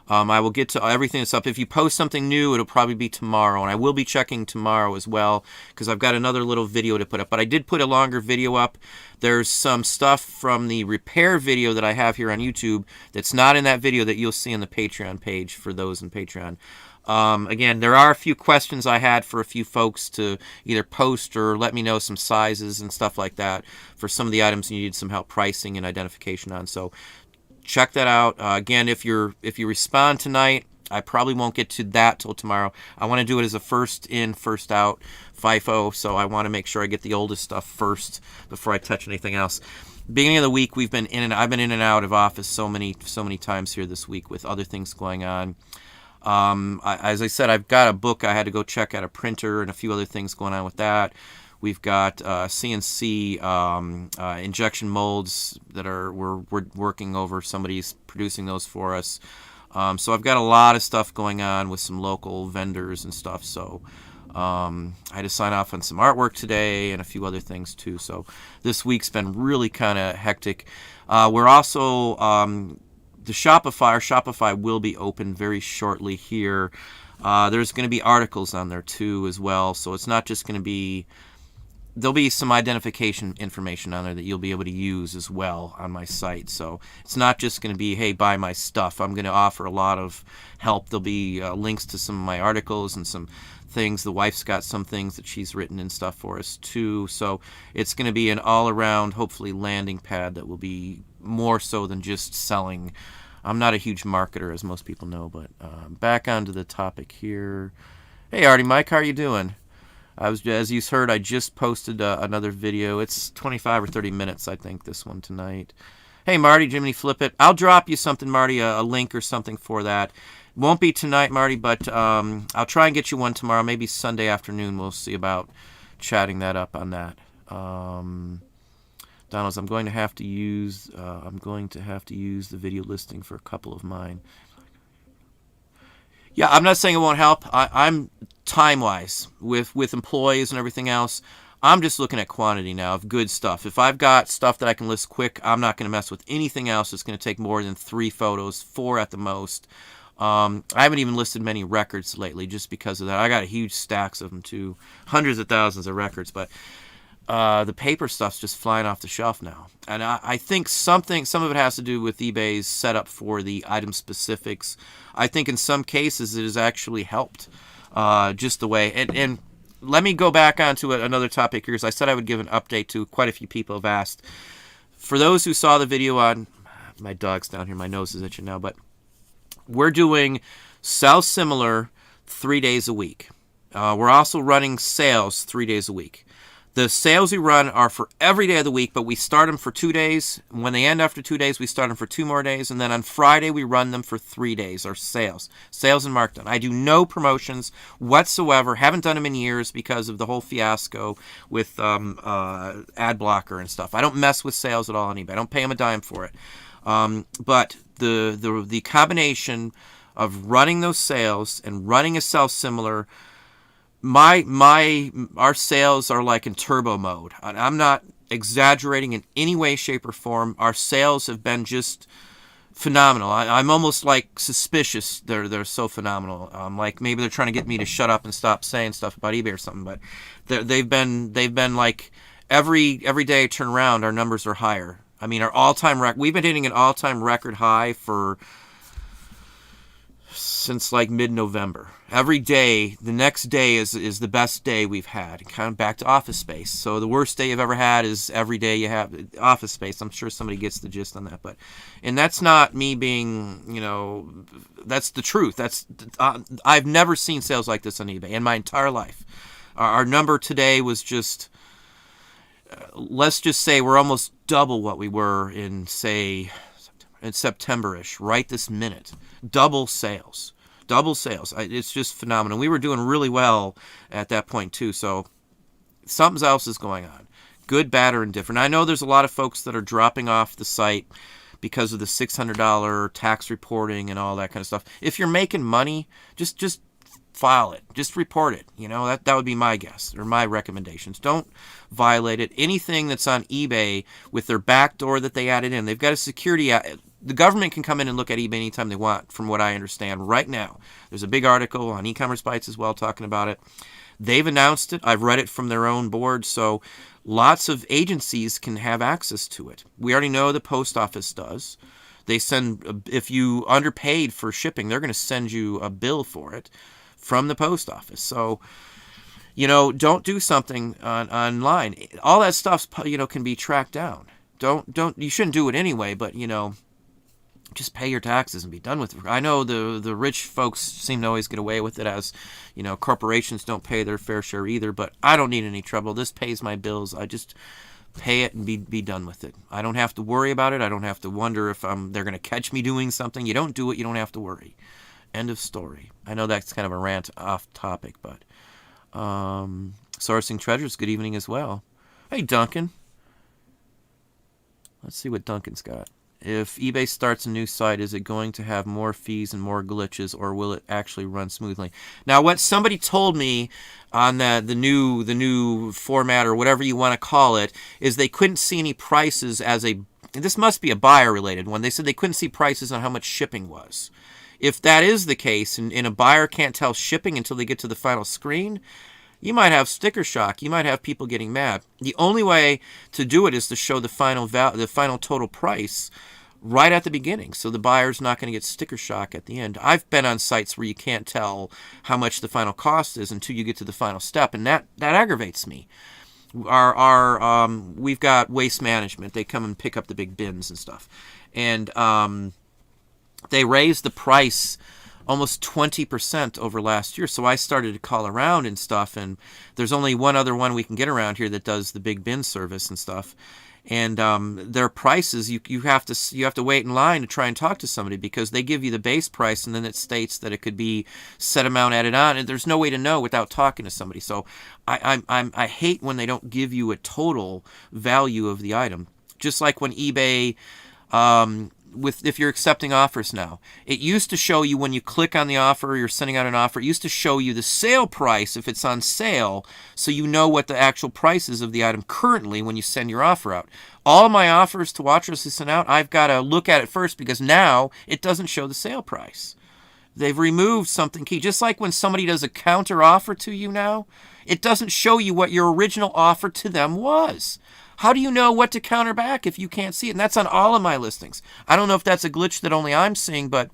I will get to everything that's up. If you post something new, it'll probably be tomorrow. And I will be checking tomorrow as well because I've got another little video to put up. But I did put a longer video up. There's some stuff from the repair video that I have here on YouTube that's not in that video that you'll see on the Patreon page for those in Patreon. Again, there are a few questions I had for a few folks to either post or let me know some sizes and stuff like that for some of the items you needed some help pricing and identification on. So check that out. Again, if you respond tonight, I probably won't get to that till tomorrow. I want to do it as a first in, first out FIFO, so I want to make sure I get the oldest stuff first before I touch anything else. Beginning of the week, I've been in and out of office so many times here this week with other things going on. As I said, I've got a book I had to go check out, a printer, and a few other things going on with that. We've got CNC injection molds that we're working over. Somebody's producing those for us. So I've got a lot of stuff going on with some local vendors and stuff. So I had to sign off on some artwork today and a few other things too. So this week's been really kind of hectic. We're also the Shopify will be open very shortly here. There's going to be articles on there too as well. So it's not just going to be, there'll be some identification information on there that you'll be able to use as well on my site. So it's not just going to be, hey, buy my stuff. I'm going to offer a lot of help. There'll be links to some of my articles and some things. The wife's got some things that she's written and stuff for us too. So it's going to be an all-around, hopefully, landing pad that will be more so than just selling. I'm not a huge marketer, as most people know, but back onto the topic here. Hey, Artie Mike, how are you doing? As you heard, I just posted another video. It's 25 or 30 minutes, I think, this one tonight. Hey, Marty, Jiminy Flip It. I'll drop you something, Marty, a link or something for that. Won't be tonight, Marty, but I'll try and get you one tomorrow. Maybe Sunday afternoon. We'll see about chatting that up on that. Donald's, I'm going to have to use the video listing for a couple of mine. Yeah, I'm not saying it won't help. I'm time-wise with employees and everything else. I'm just looking at quantity now of good stuff. If I've got stuff that I can list quick, I'm not going to mess with anything else. It's going to take more than 3 photos, 4 at the most. I haven't even listed many records lately just because of that. I got huge stacks of them too, hundreds of thousands of records, but the paper stuff's just flying off the shelf now. And I think some of it has to do with eBay's setup for the item specifics. I think in some cases it has actually helped just the way. And let me go back onto another topic here, because I said I would give an update to quite a few people have asked. For those who saw the video on, my dog's down here, my nose is itching now, but we're doing sell similar 3 days a week. We're also running sales 3 days a week. The sales we run are for every day of the week, but we start them for 2 days. When they end after 2 days, we start them for 2 more days. And then on Friday, we run them for 3 days, our sales and markdown. I do no promotions whatsoever. Haven't done them in years because of the whole fiasco with ad blocker and stuff. I don't mess with sales at all on eBay. I don't pay them a dime for it. But the combination of running those sales and running a sell similar, our sales are like in turbo mode. I'm not exaggerating in any way, shape, or form. Our sales have been just phenomenal. I'm almost like suspicious they're so phenomenal. Like maybe they're trying to get me to shut up and stop saying stuff about eBay or something. But they've been like every day I turn around, our numbers are higher. I mean, our all-time record. We've been hitting an all-time record high since like mid-November. Every day, the next day is the best day we've had. Kind of back to Office Space. So the worst day you've ever had is every day you have Office Space. I'm sure somebody gets the gist on that, and that's not me being, that's the truth. I've never seen sales like this on eBay in my entire life. Our number today was just, let's just say we're almost double what we were in, say, in September-ish, right this minute. Double sales. It's just phenomenal. We were doing really well at that point too, so something else is going on. Good, bad, or indifferent. I know there's a lot of folks that are dropping off the site because of the $600 tax reporting and all that kind of stuff. If you're making money, just file it. Just report it. That would be my guess or my recommendations. Don't violate it. Anything that's on eBay with their backdoor that they added in, they've got a security. The government can come in and look at eBay anytime they want, from what I understand right now. There's a big article on E-commerce Bytes as well talking about it. They've announced it. I've read it from their own board, so lots of agencies can have access to it. We already know the post office does. They send, if you underpaid for shipping, they're going to send you a bill for it from the post office. So, don't do something online. All that stuff, can be tracked down. You shouldn't do it anyway, but, just pay your taxes and be done with it. I know the rich folks seem to always get away with it, as corporations don't pay their fair share either, but I don't need any trouble. This pays my bills. I just pay it and be done with it. I don't have to worry about it. I don't have to wonder if they're going to catch me doing something. You don't do it, you don't have to worry. End of story. I know that's kind of a rant off topic, but Sourcing Treasures, good evening as well. Hey, Duncan. Let's see what Duncan's got. If eBay starts a new site, is it going to have more fees and more glitches, or will it actually run smoothly? Now, what somebody told me on the new format, or whatever you want to call it, is they couldn't see any prices as a... This must be a buyer-related one. They said they couldn't see prices on how much shipping was. If that is the case, and a buyer can't tell shipping until they get to the final screen, you might have sticker shock. You might have people getting mad. The only way to do it is to show the final total price right at the beginning, so the buyer's not going to get sticker shock at the end. I've been on sites where you can't tell how much the final cost is until you get to the final step, and that aggravates me. We've got Waste Management. They come and pick up the big bins and stuff, and they raised the price almost 20% over last year. So I started to call around and stuff, and there's only one other one we can get around here that does the big bin service and stuff. And their prices, you have to wait in line to try and talk to somebody, because they give you the base price and then it states that it could be set amount added on, and there's no way to know without talking to somebody. So I hate when they don't give you a total value of the item. Just like when eBay, if you're accepting offers now, it used to show you when you click on the offer, you're sending out an offer, it used to show you the sale price if it's on sale, so you know what the actual price is of the item currently when you send your offer out. All of my offers to watchers to send out, I've got to look at it first, because now it doesn't show the sale price. They've removed something key. Just like when somebody does a counter offer to you now, it doesn't show you what your original offer to them was. How do you know what to counter back if you can't see it? And that's on all of my listings. I don't know if that's a glitch that only I'm seeing, but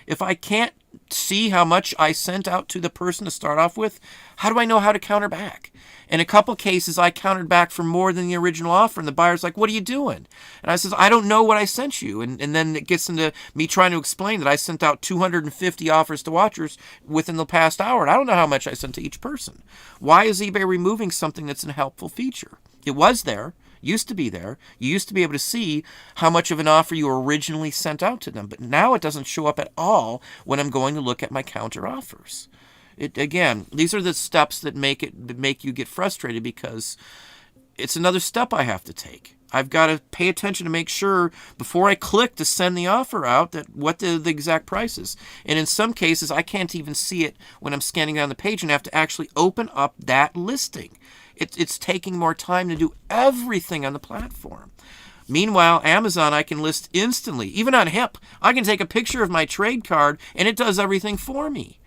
if I can't see how much I sent out to the person to start off with, how do I know how to counter back? In a couple cases, I countered back for more than the original offer, and the buyer's like, "What are you doing?" And I says, "I don't know what I sent you." And then it gets into me trying to explain that I sent out 250 offers to watchers within the past hour, and I don't know how much I sent to each person. Why is eBay removing something that's a helpful feature? It was there. Used to be there. You used to be able to see how much of an offer you originally sent out to them, but now it doesn't show up at all when I'm going to look at my counter offers. Again, these are the steps that make you get frustrated, because it's another step I have to take. I've got to pay attention to make sure before I click to send the offer out that what the exact price is. And in some cases, I can't even see it when I'm scanning down the page, and have to actually open up that listing. It's taking more time to do everything on the platform. Meanwhile, Amazon, I can list instantly. Even on HIP, I can take a picture of my trade card, and it does everything for me.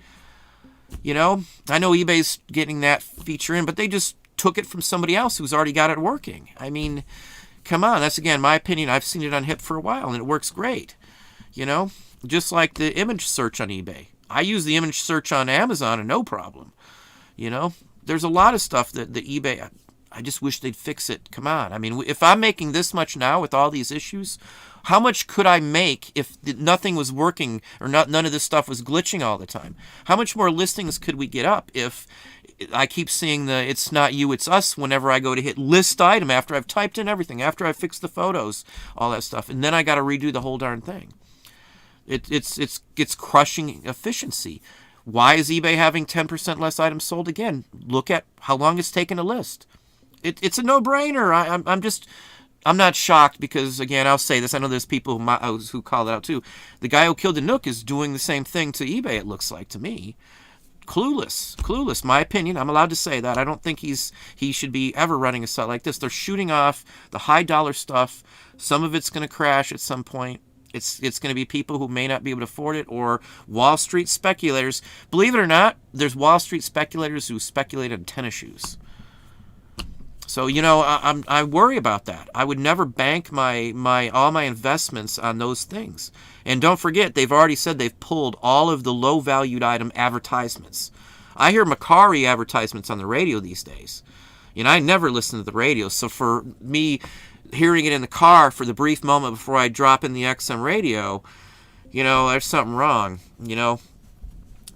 You know, I know eBay's getting that feature in, but they just took it from somebody else who's already got it working. I mean, come on. That's, again, my opinion. I've seen it on HIP for a while, and it works great. You know, just like the image search on eBay. I use the image search on Amazon, and no problem. You know, there's a lot of stuff that the eBay, I just wish they'd fix it. Come on. I mean, if I'm making this much now with all these issues, how much could I make if nothing was working, or none of this stuff was glitching all the time? How much more listings could we get up if I keep seeing the "it's not you, it's us" whenever I go to hit list item, after I've typed in everything, after I've fixed the photos, all that stuff, and then I got to redo the whole darn thing. It's crushing efficiency. Why is eBay having 10% less items sold? Again, look at how long it's taken to list. It's a no-brainer. I'm not shocked, because, again, I'll say this. I know there's people who call it out too. The guy who killed the Nook is doing the same thing to eBay, it looks like to me. Clueless. My opinion. I'm allowed to say that. I don't think he should be ever running a site like this. They're shooting off the high-dollar stuff. Some of it's going to crash at some point. It's going to be people who may not be able to afford it, or Wall Street speculators. Believe it or not, there's Wall Street speculators who speculate on tennis shoes. So, you know, I worry about that. I would never bank all my investments on those things. And don't forget, they've already said they've pulled all of the low-valued item advertisements. I hear Macari advertisements on the radio these days. You know, I never listen to the radio, so for me hearing it in the car for the brief moment before I drop in the XM radio, you know, there's something wrong, you know.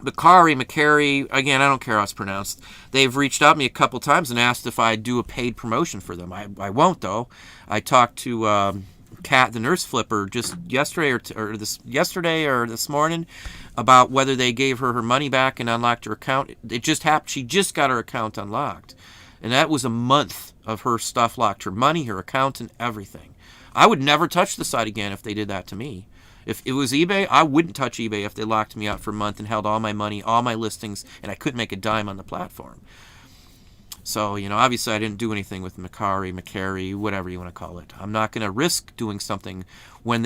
Macari, again, I don't care how it's pronounced. They've reached out to me a couple times and asked if I'd do a paid promotion for them. I won't, though. I talked to Kat, the nurse flipper, just yesterday or this morning about whether they gave her money back and unlocked her account. It just happened. She just got her account unlocked. And that was a month of her stuff locked, her money, her account, and everything. I would never touch the site again if they did that to me. If it was eBay, I wouldn't touch eBay if they locked me out for a month and held all my money, all my listings, and I couldn't make a dime on the platform. So, obviously I didn't do anything with Macari, whatever you want to call it. I'm not going to risk doing something when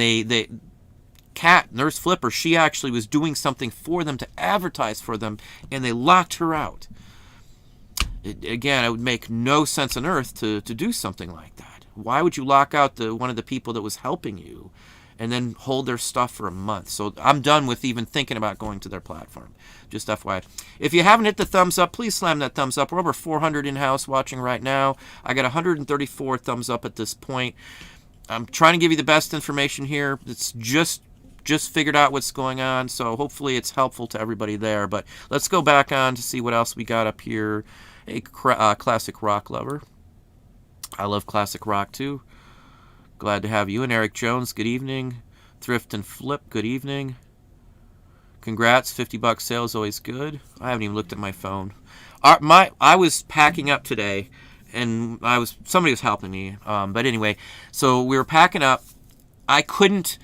Kat, Nurse Flipper, she actually was doing something for them to advertise for them, and they locked her out. Again, it would make no sense on earth to do something like that. Why would you lock out one of the people that was helping you and then hold their stuff for a month? So I'm done with even thinking about going to their platform. Just FYI. If you haven't hit the thumbs up, please slam that thumbs up. We're over 400 in-house watching right now. I got 134 thumbs up at this point. I'm trying to give you the best information here. It's just figured out what's going on, so hopefully it's helpful to everybody there. But let's go back on to see what else we got up here. Hey, classic rock lover. I love classic rock too. Glad to have you. And Eric Jones, good evening. Thrift and Flip, good evening. Congrats, $50 sale is always good. I haven't even looked at my phone. I was packing up today, and somebody was helping me. But anyway, so we were packing up. I couldn't.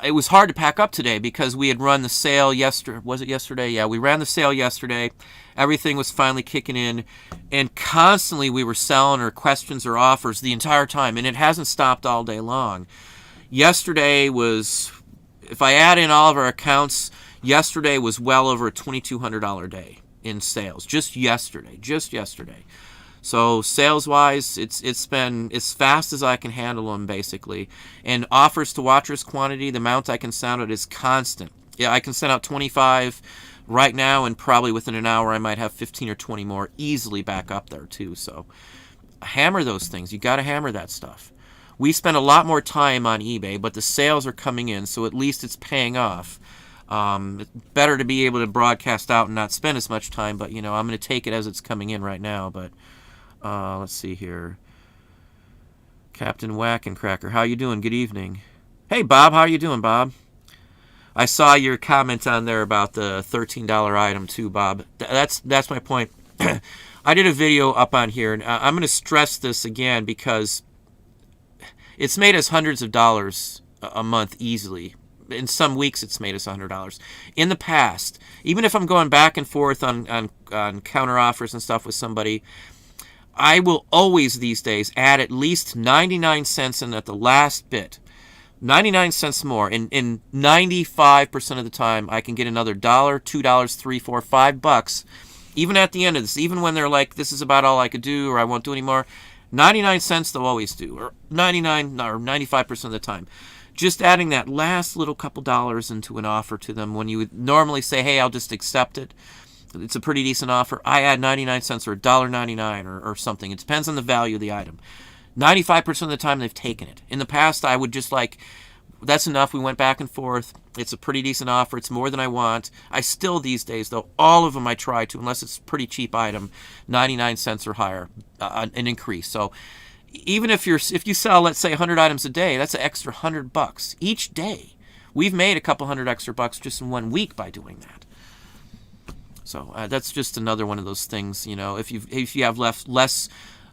It was hard to pack up today because we had run the sale yesterday. Was it yesterday? Yeah, we ran the sale yesterday. Everything was finally kicking in, and constantly we were selling or questions or offers the entire time, and it hasn't stopped all day long. Yesterday was, if I add in all of our accounts, yesterday was well over a $2,200 day in sales. Just yesterday. So sales-wise, it's been as fast as I can handle them, basically. And offers to watchers quantity, the amount I can send out is constant. Yeah, I can send out 25 right now, and probably within an hour I might have 15 or 20 more easily back up there, too. So hammer those things. You got to hammer that stuff. We spend a lot more time on eBay, but the sales are coming in, so at least it's paying off. It's better to be able to broadcast out and not spend as much time, but, I'm going to take it as it's coming in right now, but... let's see here. Captain Wackencracker, how you doing? Good evening. Hey, Bob, how you doing, Bob? I saw your comment on there about the $13 item too, Bob. That's my point. I did a video up on here, and I'm going to stress this again because it's made us hundreds of dollars a month easily. In some weeks, it's made us $100. In the past, even if I'm going back and forth on counter offers and stuff with somebody, I will always these days add at least 99 cents in at the last bit. 99 cents more. In 95% of the time, I can get another $1, $2, $3, $4, $5. Even at the end of this, even when they're like, this is about all I could do or I won't do anymore, 99 cents they'll always do, or 99 or 95% of the time. Just adding that last little couple dollars into an offer to them when you would normally say, hey, I'll just accept it. It's a pretty decent offer. I add 99 cents or $1.99 or something. It depends on the value of the item. 95% of the time, they've taken it. In the past, I would just that's enough. We went back and forth. It's a pretty decent offer. It's more than I want. I still, these days, though, all of them I try to, unless it's a pretty cheap item, 99 cents or higher, an increase. So even if you sell, let's say, 100 items a day, that's an extra $100 each day. We've made a couple hundred extra bucks just in 1 week by doing that. So that's just another one of those things, if you have less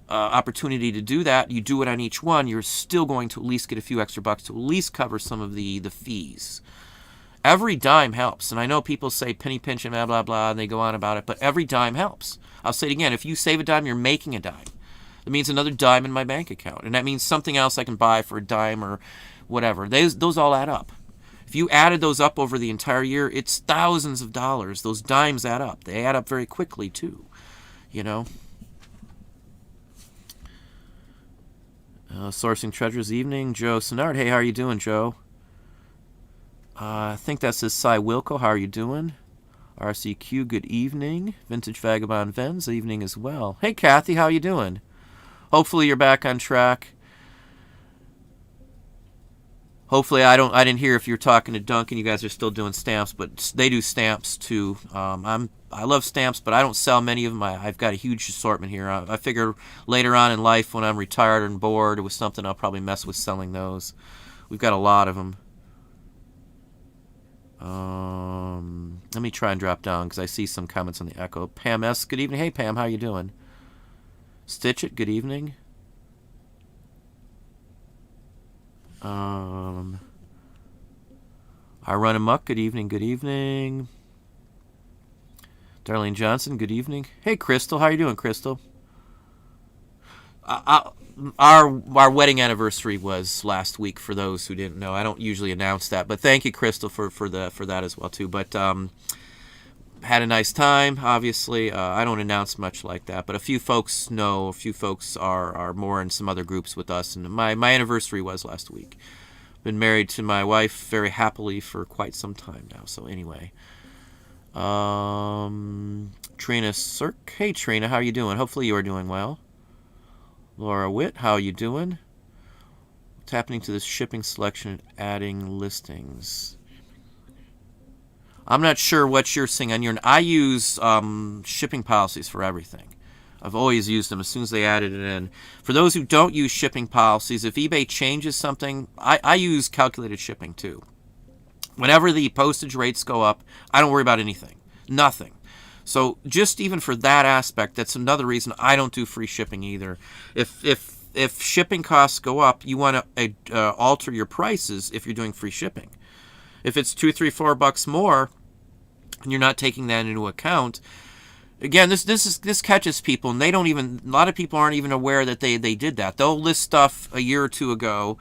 opportunity to do that, you do it on each one, you're still going to at least get a few extra bucks to at least cover some of the fees. Every dime helps. And I know people say penny pinch and blah, blah, blah, and they go on about it, but every dime helps. I'll say it again. If you save a dime, you're making a dime. That means another dime in my bank account. And that means something else I can buy for a dime or whatever. Those all add up. If you added those up over the entire year, it's thousands of dollars. Those dimes add up. They add up very quickly, too. Sourcing Treasures evening. Joe Sinard. Hey, how are you doing, Joe? I think that says Cy Wilco. How are you doing? RCQ, good evening. Vintage Vagabond Vens, evening as well. Hey, Kathy, how are you doing? Hopefully you're back on track. Hopefully I didn't hear if you're talking to Duncan. You guys are still doing stamps, but they do stamps too. I love stamps, but I don't sell many of them. I've got a huge assortment here. I figure later on in life when I'm retired and bored with something, I'll probably mess with selling those. We've got a lot of them. Let me try and drop down because I see some comments on the Echo. Pam S., good evening. Hey, Pam, how you doing? Stitch It, good evening. I Run Amok, good evening, good evening. Darlene Johnson, good evening. Hey, Crystal, how are you doing, Crystal? Our wedding anniversary was last week. For those who didn't know, I don't usually announce that, but thank you, Crystal, for that as well too. But had a nice time. Obviously, I don't announce much like that, but a few folks know. A few folks are more in some other groups with us, and my anniversary was last week. Been married to my wife very happily for quite some time now. So anyway, Trina Cirque. Hey Trina, how are you doing? Hopefully you are doing well. Laura Witt, how are you doing? What's happening to this shipping selection and adding listings? I'm not sure what you're seeing on your... I use shipping policies for everything. I've always used them as soon as they added it in. For those who don't use shipping policies, if eBay changes something, I use calculated shipping too. Whenever the postage rates go up, I don't worry about anything. Nothing. So just even for that aspect, that's another reason I don't do free shipping either. If shipping costs go up, you want to alter your prices if you're doing free shipping. If it's $2, $3, $4 more, and you're not taking that into account, again, this catches people, and they don't even. A lot of people aren't even aware that they did that. They'll list stuff a year or two ago,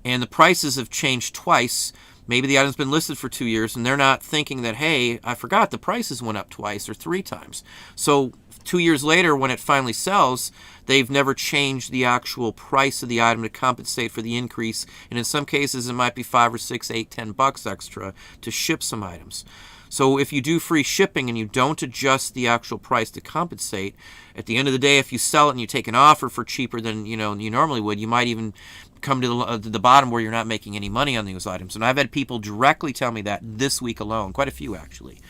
and the prices have changed twice. Maybe the item's been listed for 2 years, and they're not thinking that, hey, I forgot the prices went up twice or 3 times. So 2 years later, when it finally sells, they've never changed the actual price of the item to compensate for the increase. And in some cases, it might be $5 or $6, $8, $10 extra to ship some items. So if you do free shipping and you don't adjust the actual price to compensate, at the end of the day, if you sell it and you take an offer for cheaper than you normally would, you might even come to the bottom where you're not making any money on those items. And I've had people directly tell me that this week alone, quite a few actually.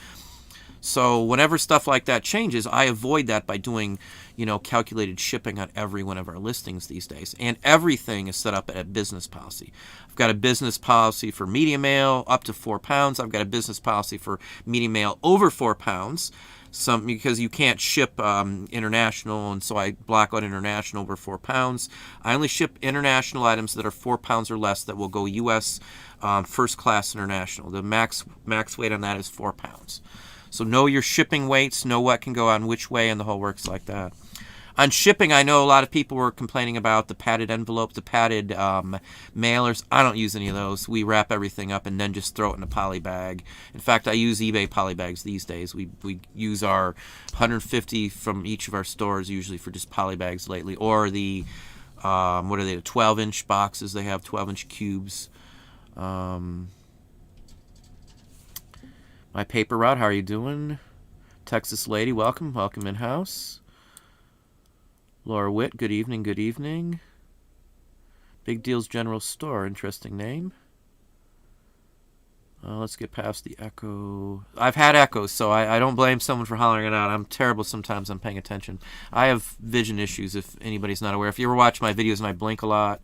So whenever stuff like that changes, I avoid that by doing, calculated shipping on every one of our listings these days. And everything is set up at a business policy. I've got a business policy for medium mail up to 4 pounds. I've got a business policy for medium mail over 4 pounds. Because you can't ship international, and so I block out international over 4 pounds. I only ship international items that are 4 pounds or less that will go U.S. First class international. The max weight on that is 4 pounds. So know your shipping weights, know what can go on which way, and the whole works like that. On shipping, I know a lot of people were complaining about the padded envelope, the padded mailers. I don't use any of those. We wrap everything up and then just throw it in a poly bag. In fact, I use eBay poly bags these days. We use our 150 from each of our stores usually for just poly bags lately. Or the, the 12-inch boxes. They have 12-inch cubes. My paper route, how are you doing? Texas lady, welcome in-house. Laura Witt, good evening, good evening. Big Deals General Store, interesting name. Let's get past the echo. I've had echoes, so I don't blame someone for hollering it out. I'm terrible sometimes. I'm paying attention. I have vision issues, if anybody's not aware. If you ever watch my videos and I blink a lot,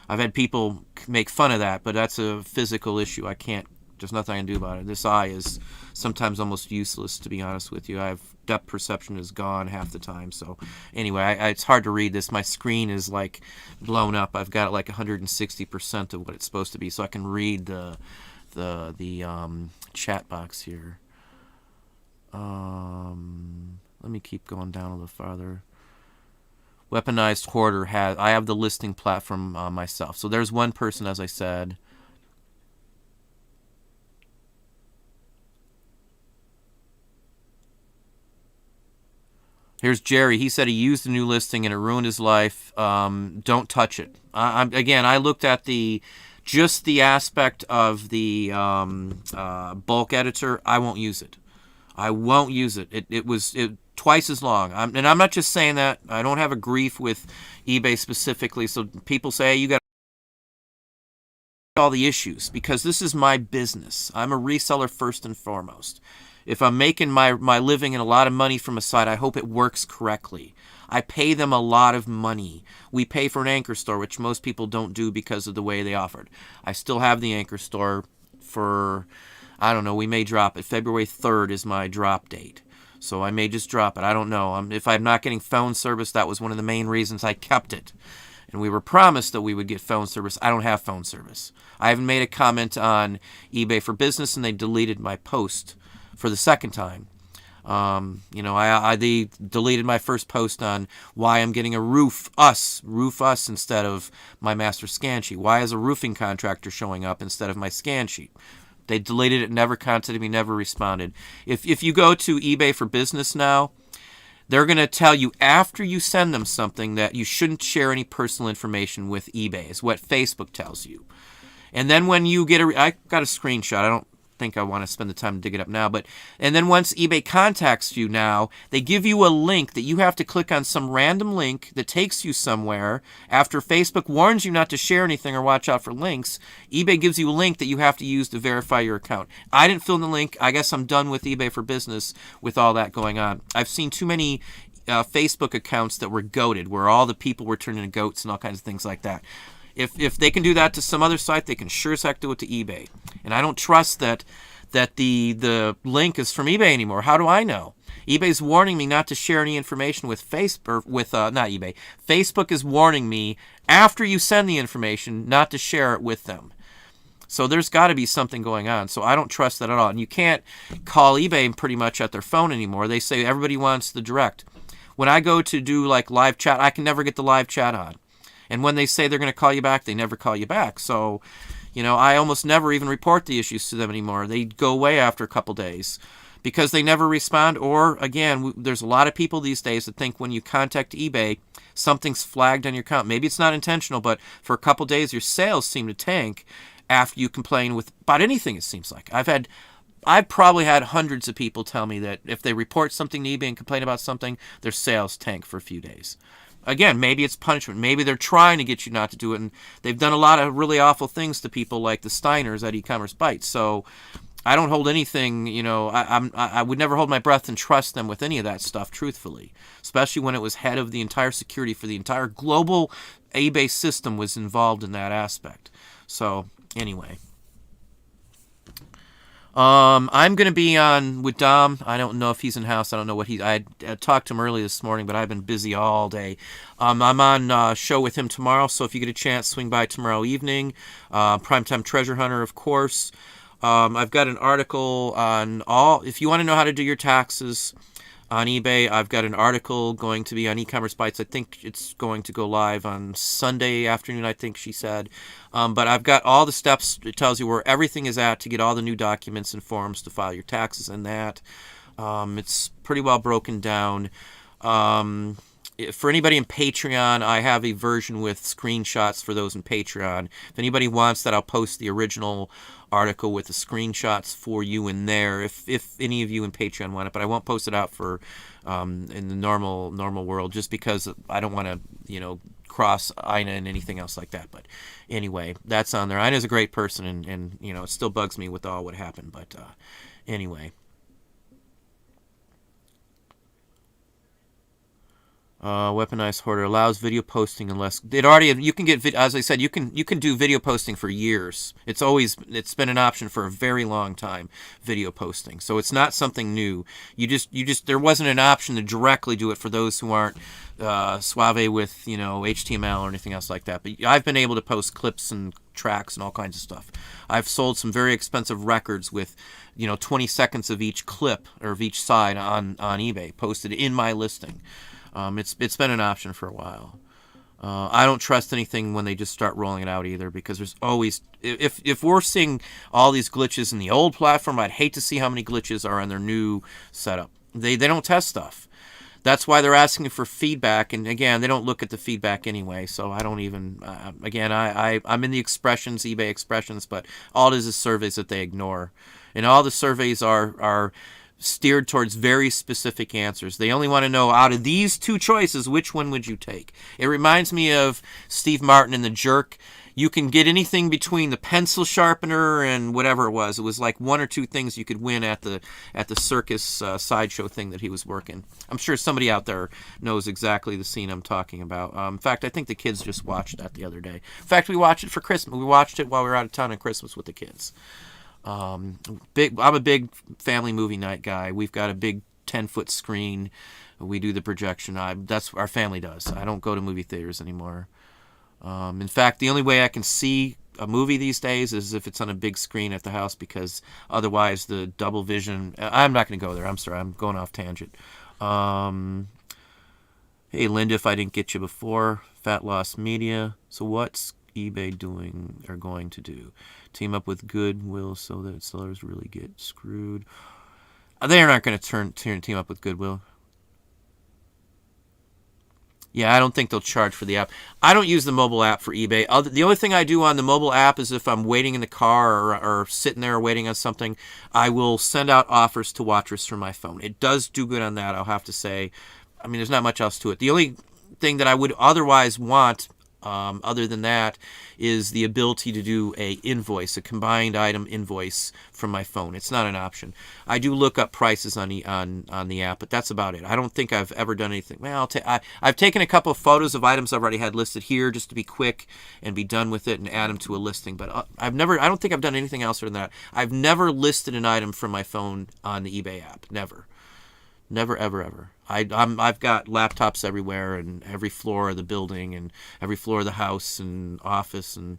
I've had people make fun of that, but that's a physical issue. There's nothing I can do about it. This eye is sometimes almost useless, to be honest with you. Depth perception is gone half the time. So anyway, it's hard to read this. My screen is like blown up. I've got it like 160% of what it's supposed to be, so I can read the chat box here. Let me keep going down a little farther. Weaponized Hoarder I have the listing platform myself. So there's one person, as I said. Here's Jerry. He said he used a new listing and it ruined his life. Don't touch it. I looked at just the aspect of the bulk editor. I won't use it. I won't use it. It was twice as long. And I'm not just saying that. I don't have a grief with eBay specifically. So people say, hey, you got all the issues, because this is my business. I'm a reseller first and foremost. If I'm making my living and a lot of money from a site, I hope it works correctly. I pay them a lot of money. We pay for an anchor store, which most people don't do because of the way they offered. I still have the anchor store for, I don't know, we may drop it. February 3rd is my drop date. So I may just drop it. I don't know. If I'm not getting phone service, that was one of the main reasons I kept it. And we were promised that we would get phone service. I don't have phone service. I haven't made a comment on eBay for Business, and they deleted my post for the second time. They deleted my first post on why I'm getting a roof us instead of my master scan sheet. Why is a roofing contractor showing up instead of my scan sheet? They deleted it, never contacted me, never responded. If you go to eBay for Business now, they're going to tell you after you send them something that you shouldn't share any personal information with eBay, is what Facebook tells you. And then when you get I got a screenshot. I don't think I want to spend the time to dig it up now. And then once eBay contacts you now, they give you a link that you have to click on, some random link that takes you somewhere. After Facebook warns you not to share anything or watch out for links, eBay gives you a link that you have to use to verify your account. I didn't fill in the link. I guess I'm done with eBay for Business with all that going on. I've seen too many Facebook accounts that were goated, where all the people were turned into goats and all kinds of things like that. If they can do that to some other site, they can sure as heck do it to eBay. And I don't trust that the link is from eBay anymore. How do I know? eBay's warning me not to share any information with not eBay. Facebook is warning me after you send the information not to share it with them. So there's got to be something going on. So I don't trust that at all. And you can't call eBay pretty much at their phone anymore. They say everybody wants the direct. When I go to do like live chat, I can never get the live chat on. And when they say they're going to call you back, they never call you back. So, I almost never even report the issues to them anymore. They go away after a couple days because they never respond. Or, again, there's a lot of people these days that think when you contact eBay, something's flagged on your account. Maybe it's not intentional, but for a couple days, your sales seem to tank after you complain about anything, it seems like. I've probably had hundreds of people tell me that if they report something to eBay and complain about something, their sales tank for a few days. Again, maybe it's punishment. Maybe they're trying to get you not to do it, and they've done a lot of really awful things to people like the Steiners at E-commerce Bytes. So I don't hold anything, I would never hold my breath and trust them with any of that stuff, truthfully, especially when it was head of the entire security for the entire global eBay system was involved in that aspect. So anyway. I'm going to be on with Dom. I don't know if he's in house. I don't know what I talked to him early this morning, but I've been busy all day. I'm on show with him tomorrow, so if you get a chance, swing by tomorrow evening. Primetime Treasure Hunter, of course. I've got an article on if you want to know how to do your taxes on eBay, I've got an article going to be on E-commerce Bytes. I think it's going to go live on Sunday afternoon, I think she said. But I've got all the steps. It tells you where everything is at to get all the new documents and forms to file your taxes and that. It's pretty well broken down. For anybody in Patreon, I have a version with screenshots for those in Patreon. If anybody wants that, I'll post the original article with the screenshots for you in there. If any of you in Patreon want it, but I won't post it out for in the normal world, just because I don't want to cross Ina and anything else like that. But anyway, that's on there. Ina's a great person, and it still bugs me with all what happened. But anyway. Weaponized hoarder allows video posting unless you can get as I said, you can do video posting for years. It's been an option for a very long time, video posting. So it's not something new. There wasn't an option to directly do it for those who aren't suave with HTML or anything else like that. But I've been able to post clips and tracks and all kinds of stuff. I've sold some very expensive records with 20 seconds of each clip or of each side on eBay posted in my listing. It's been an option for a while. I don't trust anything when they just start rolling it out either, because there's always, if we're seeing all these glitches in the old platform, I'd hate to see how many glitches are on their new setup. They don't test stuff. That's why they're asking for feedback, and again, they don't look at the feedback anyway. So I don't even. I'm in the expressions, eBay expressions, but all it is surveys that they ignore, and all the surveys are steered towards very specific answers. They only want to know, out of these two choices, which one would you take? It reminds me of Steve Martin in The Jerk. You can get anything between the pencil sharpener and whatever it was. It was like one or two things you could win at the circus sideshow thing that he was working. I'm sure somebody out there knows exactly the scene I'm talking about. In fact, I think the kids just watched that the other day. In fact, we watched it for Christmas. We watched it while we were out of town on Christmas with the kids. I'm a big family movie night guy. We've got a big 10-foot screen. We do the projection. That's what our family does. I don't go to movie theaters anymore. In fact, the only way I can see a movie these days is if it's on a big screen at the house, because otherwise the double vision... I'm not going to go there. I'm sorry. I'm going off tangent. Hey, Linda, if I didn't get you before, Fat Loss Media. So what's eBay doing or going to do? Team up with Goodwill so that sellers really get screwed? They're not going to team up with Goodwill. Yeah, I don't think they'll charge for the app. I don't use the mobile app for eBay. The only thing I do on the mobile app is if I'm waiting in the car or sitting there waiting on something, I will send out offers to watchers from my phone. It does do good on that, I'll have to say. I mean, there's not much else to it. The only thing that I would otherwise want, other than that, is the ability to do a combined item invoice from my phone. It's not an option. I do look up prices on the app, but that's about it. I don't think I've ever done anything. Well, I've taken a couple of photos of items I've already had listed here just to be quick and be done with it and add them to a listing. But I don't think I've done anything else other than that. I've never listed an item from my phone on the eBay app. Never. Never, ever, ever. I've got laptops everywhere, and every floor of the building, and every floor of the house and office, and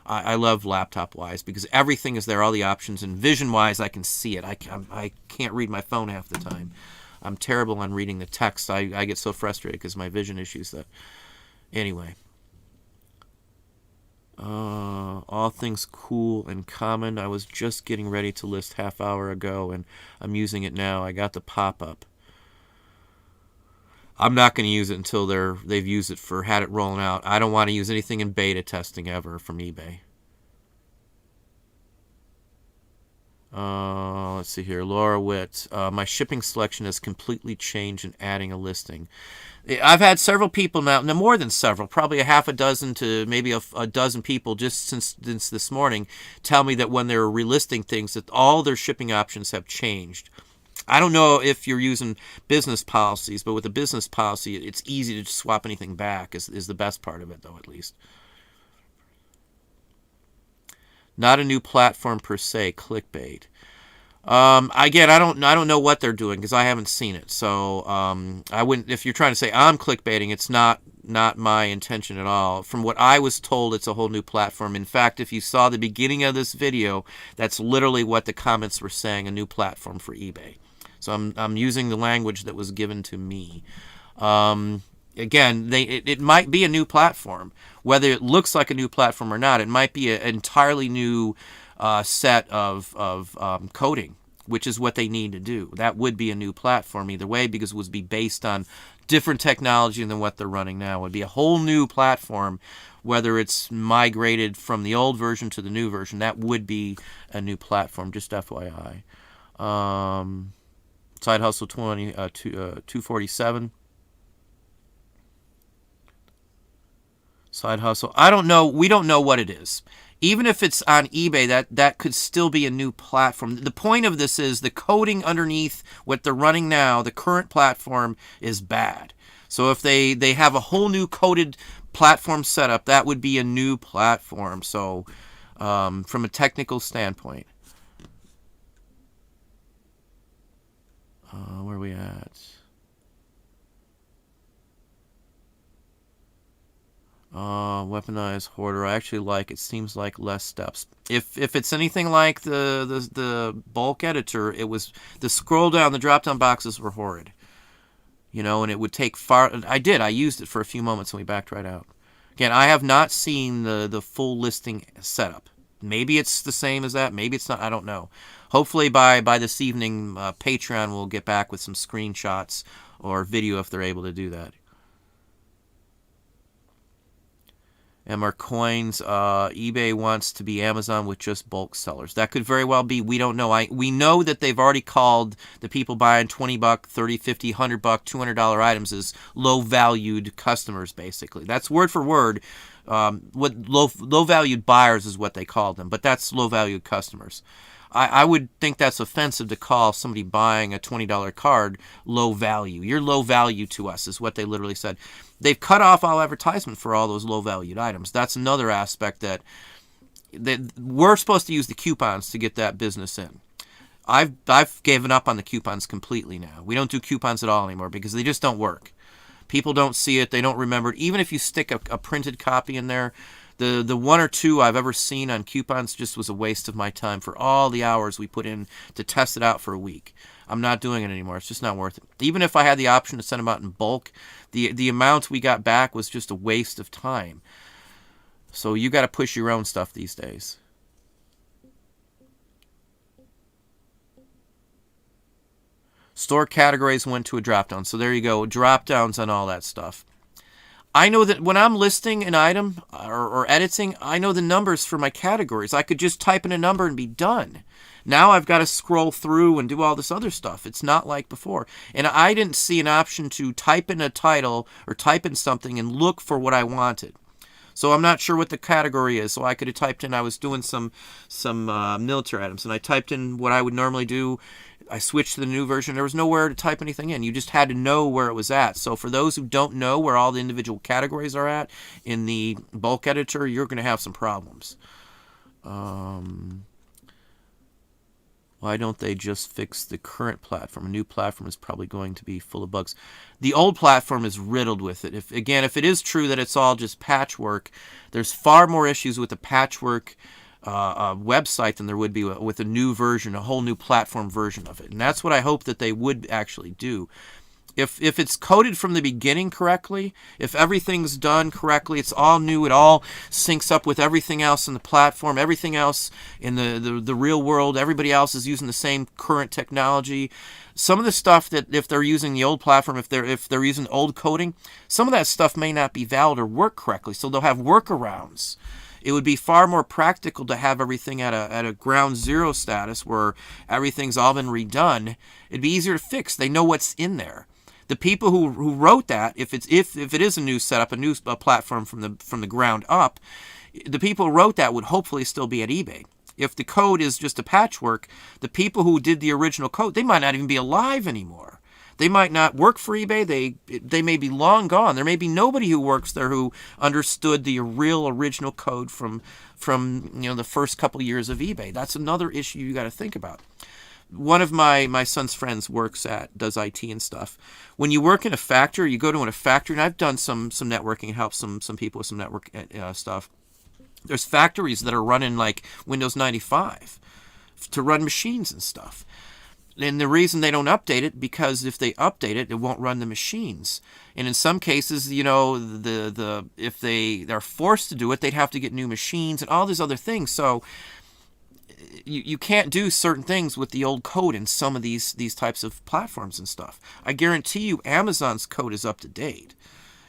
I love laptop-wise because everything is there, all the options, and vision-wise, I can see it. I can't read my phone half the time. I'm terrible on reading the text. I get so frustrated because my vision issues. Anyway. All things cool and common. I was just getting ready to list half hour ago, and I'm using it now. I got the pop-up. I'm not going to use it until they've used it had it rolling out. I don't want to use anything in beta testing ever from eBay. Let's see here. Laura Witt. My shipping selection has completely changed in adding a listing. I've had several people now, more than several, probably a half a dozen to maybe a dozen people just since this morning tell me that when they're relisting things that all their shipping options have changed. I don't know if you're using business policies, but with a business policy, it's easy to just swap anything back is the best part of it, though, at least. Not a new platform per se, clickbait. Again, I don't know what they're doing because I haven't seen it. So I wouldn't. If you're trying to say I'm clickbaiting, it's not my intention at all. From what I was told, it's a whole new platform. In fact, if you saw the beginning of this video, that's literally what the comments were saying: a new platform for eBay. So I'm using the language that was given to me. Again, it might be a new platform. Whether it looks like a new platform or not, it might be an entirely new set of coding, which is what they need to do. That would be a new platform either way because it would be based on different technology than what they're running now. It would be a whole new platform, whether it's migrated from the old version to the new version. That would be a new platform, just FYI. Side Hustle 247. Side Hustle. I don't know. We don't know what it is. Even if it's on eBay, that could still be a new platform. The point of this is the coding underneath what they're running now, the current platform, is bad. So if they have a whole new coded platform setup, that would be a new platform. So from a technical standpoint. Where are we at? Weaponized hoarder. I actually like it. Seems like less steps. If it's anything like the bulk editor, it was the scroll down, the drop down boxes were horrid. You know, and it would take far. I used it for a few moments and we backed right out. Again, I have not seen the full listing setup. Maybe it's the same as that. Maybe it's not. I don't know. Hopefully by this evening, Patreon will get back with some screenshots or video if they're able to do that. MR Coins, eBay wants to be Amazon with just bulk sellers. That could very well be. We don't know. We know that they've already called the people buying $20, $30, $50, $100, $200 items as low-valued customers, basically. That's word for word. What low-valued buyers is what they called them, but that's low-valued customers. I would think that's offensive to call somebody buying a $20 card low value. You're low value to us is what they literally said. They've cut off all advertisement for all those low-valued items. That's another aspect that we're supposed to use the coupons to get that business in. I've given up on the coupons completely now. We don't do coupons at all anymore because they just don't work. People don't see it. They don't remember it. Even if you stick a printed copy in there, the one or two I've ever seen on coupons just was a waste of my time for all the hours we put in to test it out for a week. I'm not doing it anymore. It's just not worth it. Even if I had the option to send them out in bulk, the amount we got back was just a waste of time. So you got to push your own stuff these days. Store categories went to a drop-down. So there you go. Drop-downs on all that stuff. I know that when I'm listing an item or editing, I know the numbers for my categories. I could just type in a number and be done. Now I've got to scroll through and do all this other stuff. It's not like before. And I didn't see an option to type in a title or type in something and look for what I wanted. So I'm not sure what the category is. So I could have typed in, I was doing some military items, and I typed in what I would normally do. I switched to the new version. There was nowhere to type anything in. You just had to know where it was at. So for those who don't know where all the individual categories are at in the bulk editor, you're going to have some problems. Why don't they just fix the current platform? A new platform is probably going to be full of bugs. The old platform is riddled with it. If it is true that it's all just patchwork, there's far more issues with the patchwork website than there would be with a new version, a whole new platform version of it. And that's what I hope that they would actually do. If it's coded from the beginning correctly, if everything's done correctly, it's all new, it all syncs up with everything else in the platform, everything else in the real world, everybody else is using the same current technology. Some of the stuff that if they're using the old platform, if they're using old coding, some of that stuff may not be valid or work correctly, so they'll have workarounds. It would be far more practical to have everything at a ground zero status where everything's all been redone. It'd be easier to fix. They know what's in there. The people who wrote that, if it is a new setup, a new platform from the ground up, the people who wrote that would hopefully still be at eBay. If the code is just a patchwork, the people who did the original code, they might not even be alive anymore. They might not work for eBay. They may be long gone. There may be nobody who works there who understood the real original code from the first couple years of eBay. That's another issue you got to think about. One of my son's friends does IT and stuff. When you work in a factory, you go to a factory, and I've done some networking and helped some people with some network stuff. There's factories that are running like Windows 95 to run machines and stuff. And the reason they don't update it, because if they update it, it won't run the machines. And in some cases, if they're forced to do it, they'd have to get new machines and all these other things. So you can't do certain things with the old code in some of these types of platforms and stuff. I guarantee you Amazon's code is up to date.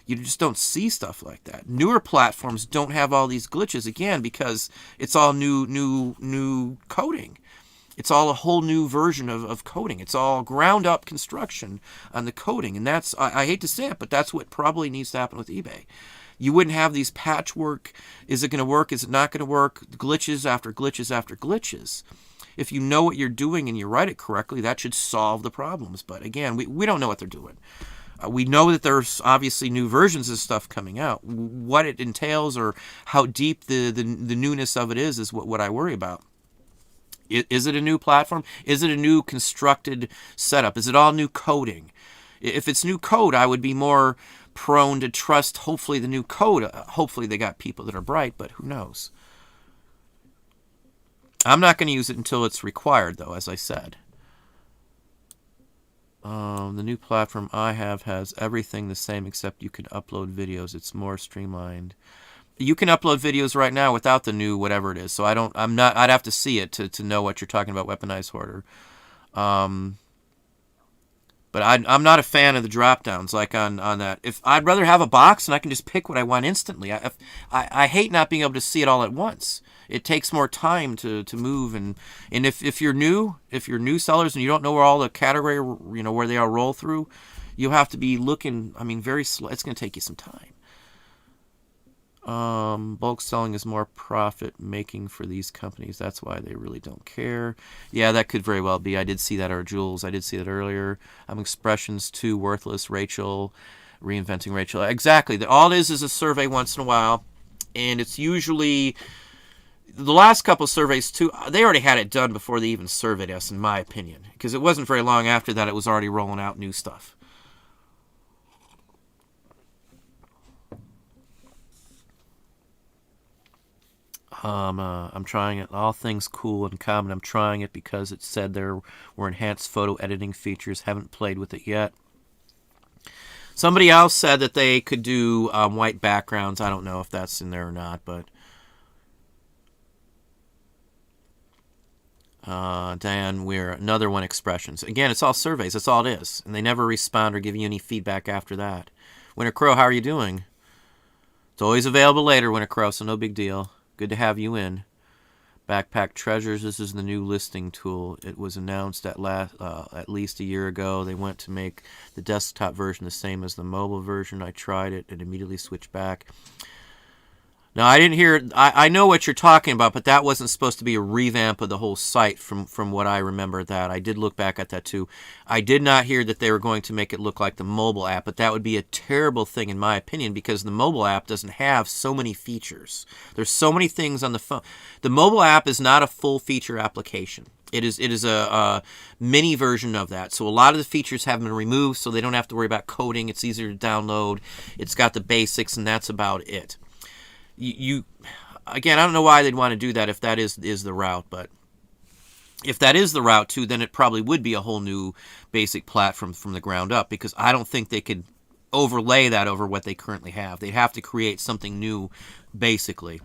You just don't see stuff like that. Newer platforms don't have all these glitches, again, because it's all new coding. It's all a whole new version of coding. It's all ground up construction on the coding. And that's, I hate to say it, but that's what probably needs to happen with eBay. You wouldn't have these patchwork, is it going to work, is it not going to work, glitches after glitches after glitches. If you know what you're doing and you write it correctly, that should solve the problems. But again, we don't know what they're doing. We know that there's obviously new versions of stuff coming out. What it entails or how deep the newness of it is what I worry about. Is it a new platform? Is it a new constructed setup? Is it all new coding? If it's new code, I would be more prone to trust, hopefully, the new code. Hopefully they got people that are bright, but who knows? I'm not going to use it until it's required, though, as I said. The new platform I have has everything the same except you can upload videos. It's more streamlined. You can upload videos right now without the new whatever it is. So I'd have to see it to know what you're talking about, Weaponized Hoarder. But I'm not a fan of the drop downs like on that. If I'd rather have a box and I can just pick what I want instantly. I hate not being able to see it all at once. It takes more time to move, and if you're new sellers and you don't know where all the category, where they all roll through, you have to be looking, very slow. It's going to take you some time. Bulk selling is more profit making for these companies. That's why they really don't care. Yeah, that could very well be. I did see that, or Jules. I did see that earlier. Expressions too worthless. Rachel, reinventing Rachel. Exactly. All it is a survey once in a while, and it's usually The last couple surveys, too, they already had it done before they even surveyed us, in my opinion. Because it wasn't very long after that it was already rolling out new stuff. I'm trying it. All things cool and common. I'm trying it because it said there were enhanced photo editing features. Haven't played with it yet. Somebody else said that they could do white backgrounds. I don't know if that's in there or not, but Dan Weir, another one, expressions. Again, it's all surveys. That's all it is. And they never respond or give you any feedback after that. Winter Crow, how are you doing? It's always available later, Winter Crow, so no big deal. Good to have you in. Backpack Treasures, this is the new listing tool. It was announced at least a year ago. They went to make the desktop version the same as the mobile version. I tried it and immediately switched back. Now, I didn't hear... I know what you're talking about, but that wasn't supposed to be a revamp of the whole site from what I remember that. I did look back at that, too. I did not hear that they were going to make it look like the mobile app, but that would be a terrible thing, in my opinion, because the mobile app doesn't have so many features. There's so many things on the phone. The mobile app is not a full-feature application. It is a mini version of that. So a lot of the features have been removed, so they don't have to worry about coding. It's easier to download. It's got the basics, and that's about it. Again, I don't know why they'd want to do that if that is the route, but if that is the route too, then it probably would be a whole new basic platform from the ground up, because I don't think they could overlay that over what they currently have. They'd have to create something new, basically.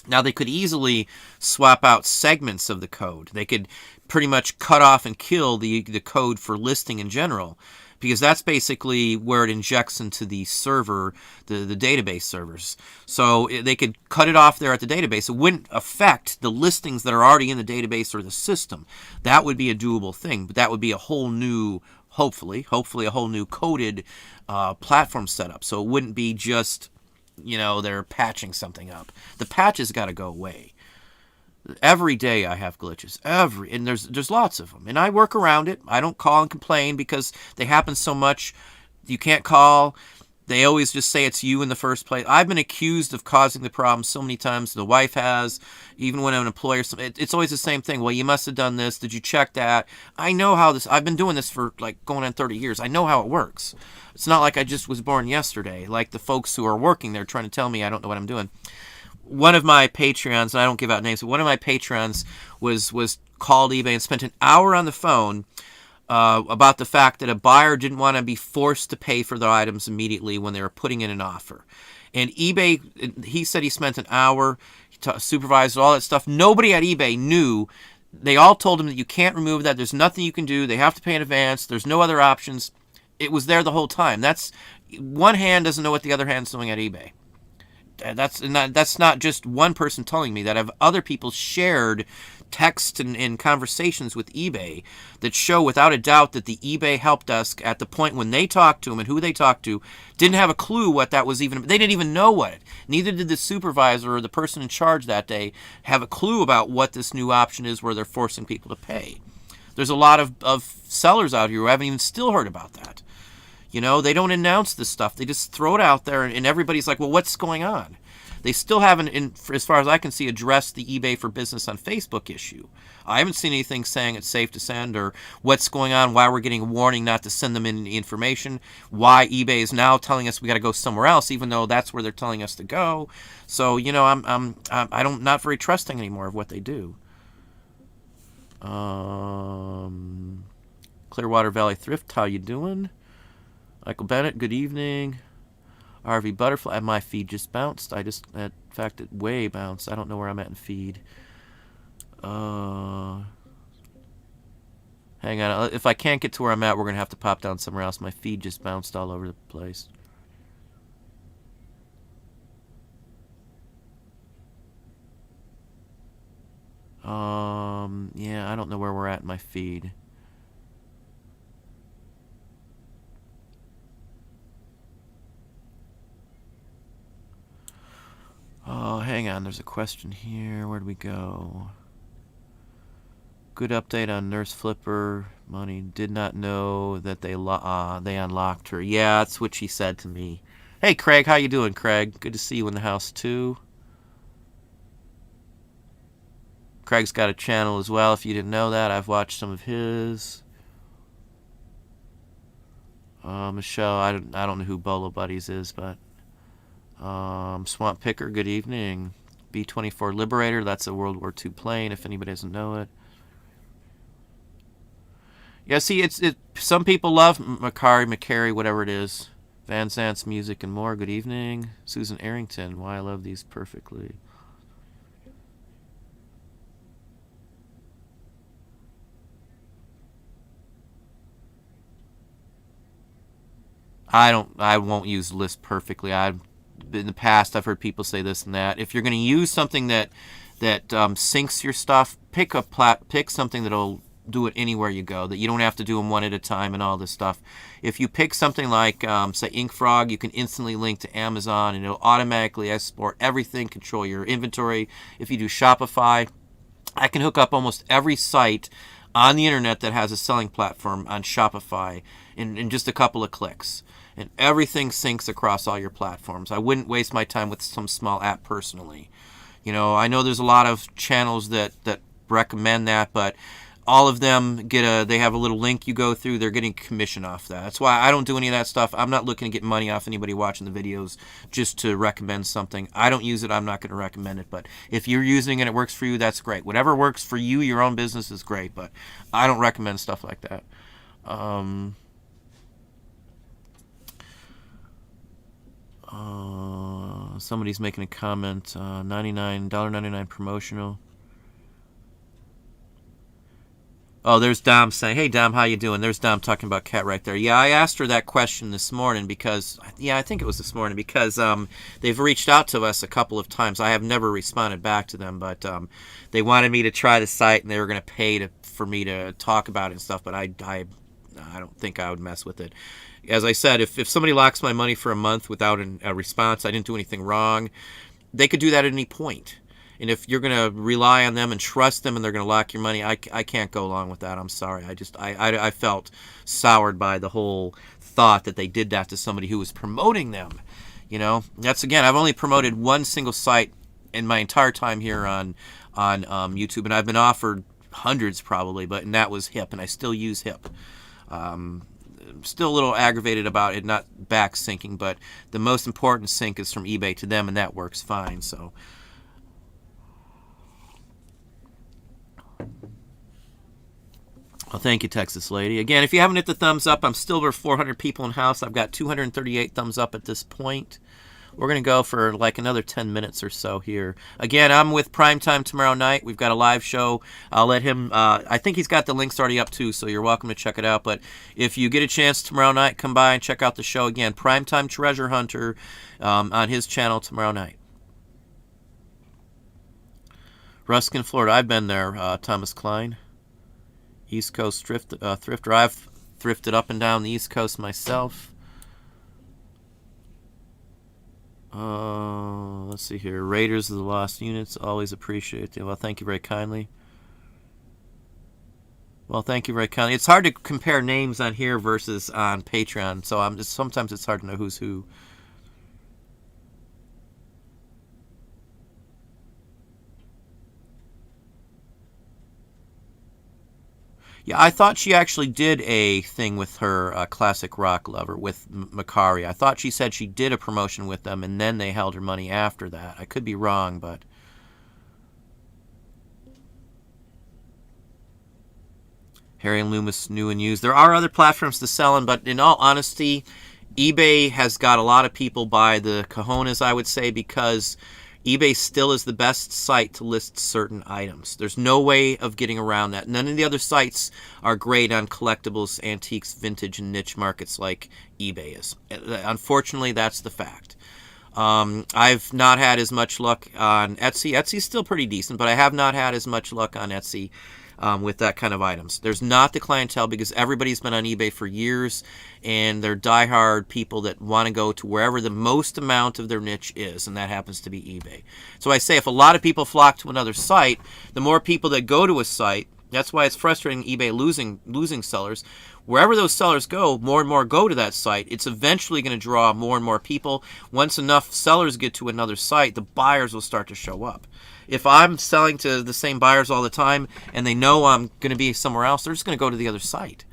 Now, they could easily swap out segments of the code. They could pretty much cut off and kill the code for listing in general, because that's basically where it injects into the server, the database servers. So they could cut it off there at the database. It wouldn't affect the listings that are already in the database or the system. That would be a doable thing, but that would be a whole new, hopefully a whole new coded platform setup. So it wouldn't be just, they're patching something up. The patches got to go away. Every day I have glitches. And there's lots of them. And I work around it. I don't call and complain because they happen so much. You can't call. They always just say it's you in the first place. I've been accused of causing the problem so many times. The wife has. Even when I'm an employer, it's always the same thing. Well, you must have done this. Did you check that? I know how this... I've been doing this for going on 30 years. I know how it works. It's not like I just was born yesterday. Like the folks who are working there trying to tell me I don't know what I'm doing. One of my Patreons, and I don't give out names, but one of my Patreons was called eBay and spent an hour on the phone about the fact that a buyer didn't want to be forced to pay for their items immediately when they were putting in an offer. And eBay, he said he spent an hour, supervised all that stuff. Nobody at eBay knew. They all told him that you can't remove that. There's nothing you can do. They have to pay in advance. There's no other options. It was there the whole time. That's one hand doesn't know what the other hand's doing at eBay. That's not just one person telling me that. I've other people shared text and conversations with eBay that show without a doubt that the eBay help desk at the point when they talked to them and who they talked to didn't have a clue what that was even. They didn't even know what it. Neither did the supervisor or the person in charge that day have a clue about what this new option is where they're forcing people to pay. There's a lot of sellers out here who haven't even still heard about that. They don't announce this stuff. They just throw it out there, and everybody's like, well, what's going on? They still haven't, as far as I can see, addressed the eBay for Business on Facebook issue. I haven't seen anything saying it's safe to send or what's going on, why we're getting a warning not to send them any information, why eBay is now telling us we got to go somewhere else, even though that's where they're telling us to go. So, I'm not very trusting anymore of what they do. Clearwater Valley Thrift, how you doing? Michael Bennett, good evening. RV Butterfly, my feed just bounced. In fact, it way bounced. I don't know where I'm at in feed. Hang on. If I can't get to where I'm at, we're going to have to pop down somewhere else. My feed just bounced all over the place. Yeah, I don't know where we're at in my feed. Oh, hang on. There's a question here. Where'd we go? Good update on Nurse Flipper. Money did not know that they unlocked her. Yeah, that's what she said to me. Hey, Craig. How you doing, Craig? Good to see you in the house, too. Craig's got a channel as well. If you didn't know that, I've watched some of his. Michelle, I don't know who Bolo Buddies is, but Swamp Picker, good evening. B-24 Liberator, that's a World War II plane, if anybody doesn't know it. Yeah, see, some people love McCary, whatever it is. Van Zant's Music and More, good evening. Susan Arrington, why I love these perfectly. I won't use list perfectly. In the past, I've heard people say this and that. If you're going to use something that syncs your stuff, pick something that'll do it anywhere you go, that you don't have to do them one at a time and all this stuff. If you pick something like, say, InkFrog, you can instantly link to Amazon, and it'll automatically export everything, control your inventory. If you do Shopify, I can hook up almost every site on the internet that has a selling platform on Shopify in just a couple of clicks. And everything syncs across all your platforms. I wouldn't waste my time with some small app personally. You know, I know there's a lot of channels that recommend that, but all of them they have a little link you go through. They're getting commission off that. That's why I don't do any of that stuff. I'm not looking to get money off anybody watching the videos just to recommend something. I don't use it. I'm not going to recommend it. But if you're using it and it works for you, that's great. Whatever works for you, your own business, is great. But I don't recommend stuff like that. Somebody's making a comment. $99 promotional. Oh, there's Dom saying, hey, Dom, how you doing? There's Dom talking about Kat right there. Yeah, I asked her that question this morning because, I think it was this morning, because they've reached out to us a couple of times. I have never responded back to them, but they wanted me to try the site, and they were going to pay for me to talk about it and stuff, but I don't think I would mess with it. As I said, if somebody locks my money for a month without a response, I didn't do anything wrong, they could do that at any point. And if you're going to rely on them and trust them and they're going to lock your money, I can't go along with that. I'm sorry. I felt soured by the whole thought that they did that to somebody who was promoting them. You know, that's, again, I've only promoted one single site in my entire time here on YouTube, and I've been offered hundreds probably, and that was HIP, and I still use HIP. Still a little aggravated about it not back syncing, but the most important sync is from eBay to them, and that works fine. So. Well, thank you, Texas Lady. Again, if you haven't hit the thumbs up, I'm still over 400 people in house. I've got 238 thumbs up at this point. We're going to go for like another 10 minutes or so here. Again, I'm with Primetime tomorrow night. We've got a live show. I'll let him, I think he's got the links already up too, so you're welcome to check it out. But if you get a chance tomorrow night, come by and check out the show. Again, Primetime Treasure Hunter on his channel tomorrow night. Ruskin, Florida. I've been there, Thomas Klein. East Coast thrifter. I've thrifted up and down the East Coast myself. Let's see here. Raiders of the Lost Units. Always appreciate it. Well, thank you very kindly. Well, thank you very kindly. It's hard to compare names on here versus on Patreon, so sometimes it's hard to know who's who. Yeah, I thought she actually did a thing with her classic rock lover, with Macari. I thought she said she did a promotion with them, and then they held her money after that. I could be wrong, but... Harry and Loomis, new and used. There are other platforms to sell in, but in all honesty, eBay has got a lot of people by the cojones, I would say, because eBay still is the best site to list certain items. There's no way of getting around that. None of the other sites are great on collectibles, antiques, vintage, and niche markets like eBay is. Unfortunately, that's the fact. I've not had as much luck on Etsy. Etsy's still pretty decent, but I have not had as much luck on Etsy with that kind of items. There's not the clientele because everybody's been on eBay for years, and they're diehard people that want to go to wherever the most amount of their niche is, and that happens to be eBay. So I say if a lot of people flock to another site, the more people that go to a site, that's why it's frustrating eBay losing sellers. Wherever those sellers go, more and more go to that site. It's eventually going to draw more and more people. Once enough sellers get to another site, the buyers will start to show up. If I'm selling to the same buyers all the time and they know I'm going to be somewhere else, they're just going to go to the other site.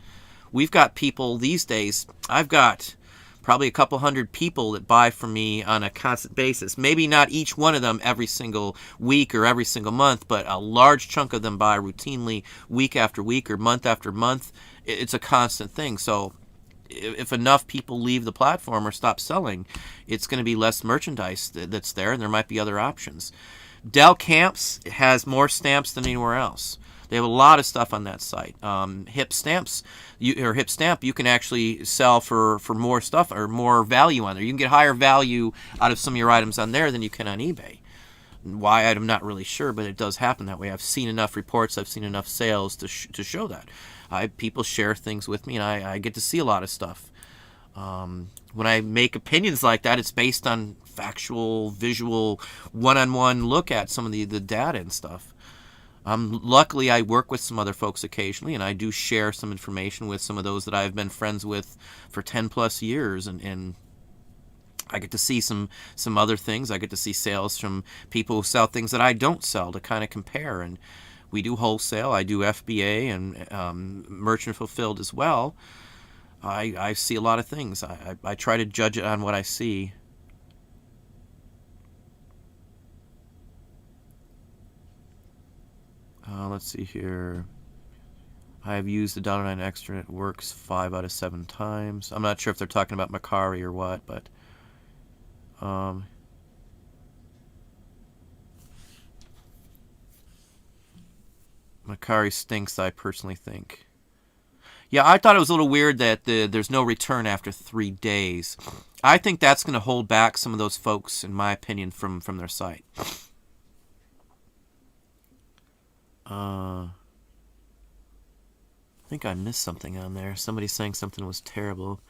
We've got people these days, I've got probably a couple hundred people that buy from me on a constant basis. Maybe not each one of them every single week or every single month, but a large chunk of them buy routinely week after week or month after month. It's a constant thing. So if enough people leave the platform or stop selling, it's going to be less merchandise that's there, and there might be other options. Dell Camps has more stamps than anywhere else. They have a lot of stuff on that site. Hip Stamp, you can actually sell for more stuff or more value on there. You can get higher value out of some of your items on there than you can on eBay. Why, I'm not really sure, but it does happen that way. I've seen enough reports, I've seen enough sales to show that. People share things with me, and I get to see a lot of stuff. When I make opinions like that, it's based on factual, visual, one-on-one look at some of the data and stuff. Luckily, I work with some other folks occasionally, and I do share some information with some of those that I've been friends with for 10 plus years, and I get to see some other things. I get to see sales from people who sell things that I don't sell to kind of compare. And we do wholesale. I do FBA and merchant fulfilled as well. I see a lot of things. I try to judge it on what I see. Let's see here. I have used the $9 extra, and it works 5 out of 7 times. I'm not sure if they're talking about Macari or what, but Macari stinks, I personally think. Yeah, I thought it was a little weird that there's no return after 3 days. I think that's going to hold back some of those folks, in my opinion, from their site. I think I missed something on there. Somebody saying something was terrible.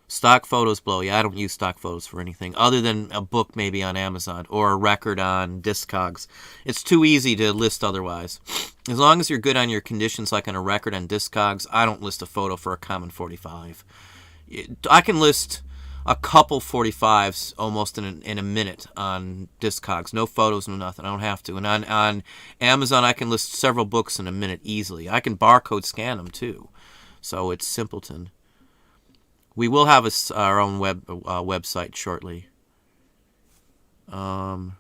Stock photos blow. Yeah, I don't use stock photos for anything other than a book maybe on Amazon or a record on Discogs. It's too easy to list otherwise. As long as you're good on your conditions, like on a record on Discogs, I don't list a photo for a common 45. I can list a couple 45s almost in a minute on Discogs. No photos, no nothing. I don't have to. And on Amazon, I can list several books in a minute easily. I can barcode scan them too. So it's simpleton. We will have our own website shortly. Yeah,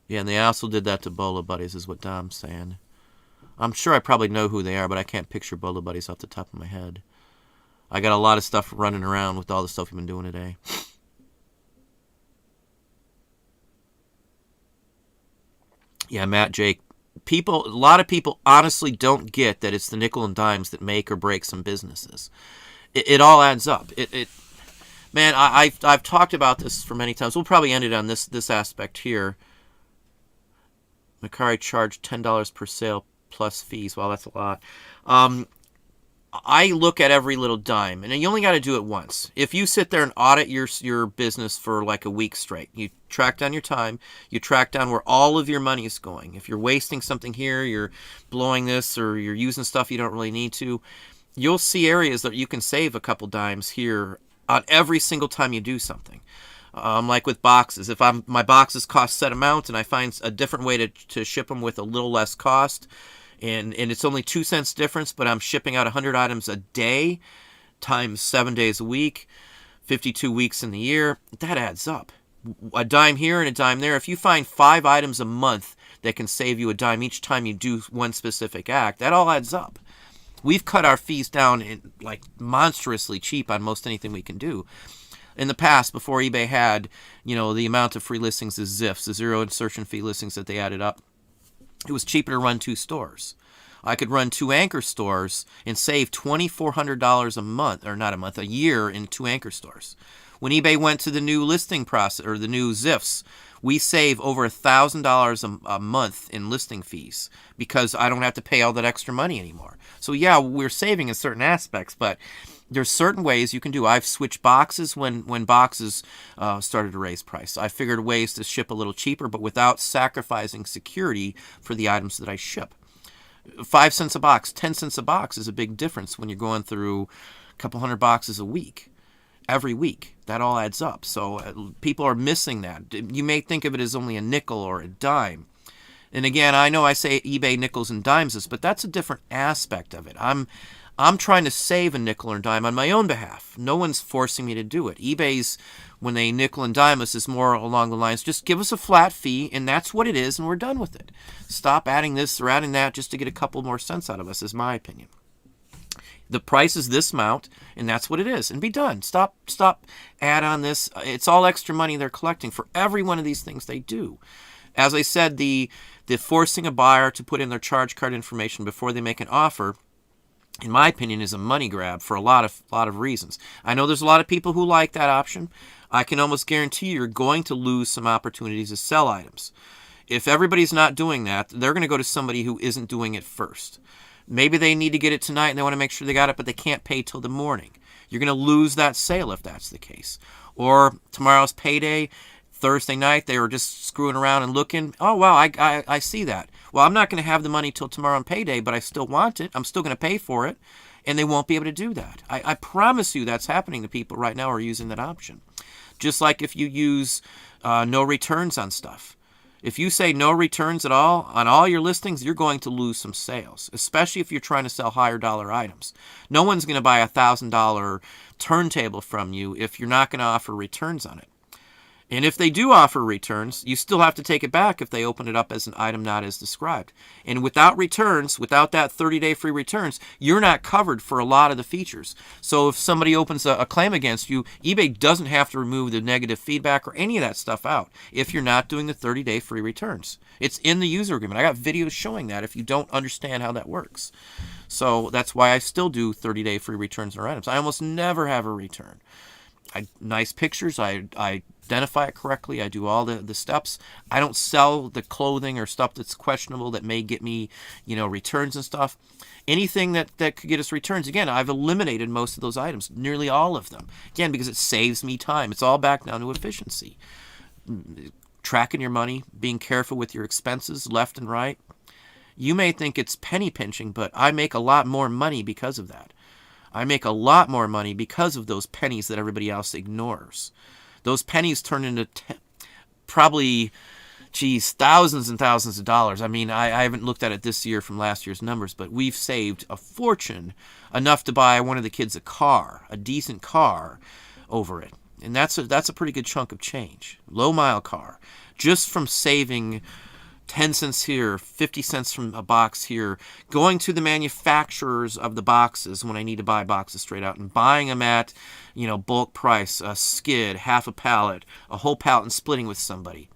and they also did that to Bola Buddies, is what Dom's saying. I'm sure I probably know who they are, but I can't picture Bola Buddies off the top of my head. I got a lot of stuff running around with all the stuff we've been doing today. Yeah, Matt, Jake. A lot of people honestly don't get that it's the nickel and dimes that make or break some businesses. It all adds up. Man, I've talked about this for many times. We'll probably end it on this aspect here. Macari charged $10 per sale plus fees. Well, that's a lot. I look at every little dime, and you only got to do it once. If you sit there and audit your business for like a week straight, you track down your time, you track down where all of your money is going. If you're wasting something here, you're blowing this, or you're using stuff you don't really need to, you'll see areas that you can save a couple dimes here on every single time you do something. Like with boxes, if my boxes cost set amount and I find a different way to ship them with a little less cost, and it's only 2 cents difference, but I'm shipping out 100 items a day times 7 days a week, 52 weeks in the year, that adds up. A dime here and a dime there. If you find 5 items a month that can save you a dime each time you do one specific act, that all adds up. We've cut our fees down like monstrously cheap on most anything we can do. In the past, before eBay had, the amount of free listings as ZIFs, the zero insertion fee listings that they added up, it was cheaper to run 2 stores. I could run 2 anchor stores and save $2,400 a month, or not a month, a year in 2 anchor stores. When eBay went to the new listing process, or the new ZIFs, we save over $1,000 a month in listing fees because I don't have to pay all that extra money anymore. So yeah, we're saving in certain aspects, but there's certain ways you can do. I've switched boxes when boxes started to raise price. I figured ways to ship a little cheaper, but without sacrificing security for the items that I ship. 5 cents a box, 10 cents a box is a big difference when you're going through a couple hundred boxes a week. Every week. That all adds up. So people are missing that. You may think of it as only a nickel or a dime. And again, I know I say eBay nickels and dimes, but that's a different aspect of it. I'm trying to save a nickel or dime on my own behalf. No one's forcing me to do it. eBay's, when they nickel and dime us, is more along the lines, just give us a flat fee, and that's what it is, and we're done with it. Stop adding this or adding that just to get a couple more cents out of us, is my opinion. The price is this amount, and that's what it is, and be done. Stop, add on this. It's all extra money they're collecting for every one of these things they do. As I said, the forcing a buyer to put in their charge card information before they make an offer, in my opinion, is a money grab for a lot of reasons. I know there's a lot of people who like that option. I can almost guarantee you're going to lose some opportunities to sell items. If everybody's not doing that, they're going to go to somebody who isn't doing it first. Maybe they need to get it tonight and they want to make sure they got it, but they can't pay till the morning. You're going to lose that sale if that's the case. Or tomorrow's payday, Thursday night, they were just screwing around and looking. Oh, wow, I see that. Well, I'm not going to have the money till tomorrow on payday, but I still want it. I'm still going to pay for it, and they won't be able to do that. I promise you that's happening to people right now who are using that option. Just like if you use no returns on stuff. If you say no returns at all on all your listings, you're going to lose some sales, especially if you're trying to sell higher dollar items. No one's going to buy a $1,000 turntable from you if you're not going to offer returns on it. And if they do offer returns, you still have to take it back if they open it up as an item not as described. And without returns, without that 30-day free returns, you're not covered for a lot of the features. So if somebody opens a claim against you, eBay doesn't have to remove the negative feedback or any of that stuff out if you're not doing the 30-day free returns. It's in the user agreement. I got videos showing that if you don't understand how that works. So that's why I still do 30-day free returns on items. I almost never have a return. Nice pictures. I identify it correctly. I do all the steps. I don't sell the clothing or stuff that's questionable that may get me, returns and stuff. Anything that could get us returns, again, I've eliminated most of those items, nearly all of them. Again, because it saves me time. It's all back down to efficiency. Tracking your money, being careful with your expenses left and right. You may think it's penny pinching, but I make a lot more money because of that. I make a lot more money because of those pennies that everybody else ignores. Those pennies turn into probably, thousands and thousands of dollars. I mean, I haven't looked at it this year from last year's numbers, but we've saved a fortune, enough to buy one of the kids a decent car over it. And that's a pretty good chunk of change. Low mile car. Just from saving 10 cents here, 50 cents from a box here, going to the manufacturers of the boxes when I need to buy boxes straight out and buying them at, bulk price, a skid, half a pallet, a whole pallet, and splitting with somebody.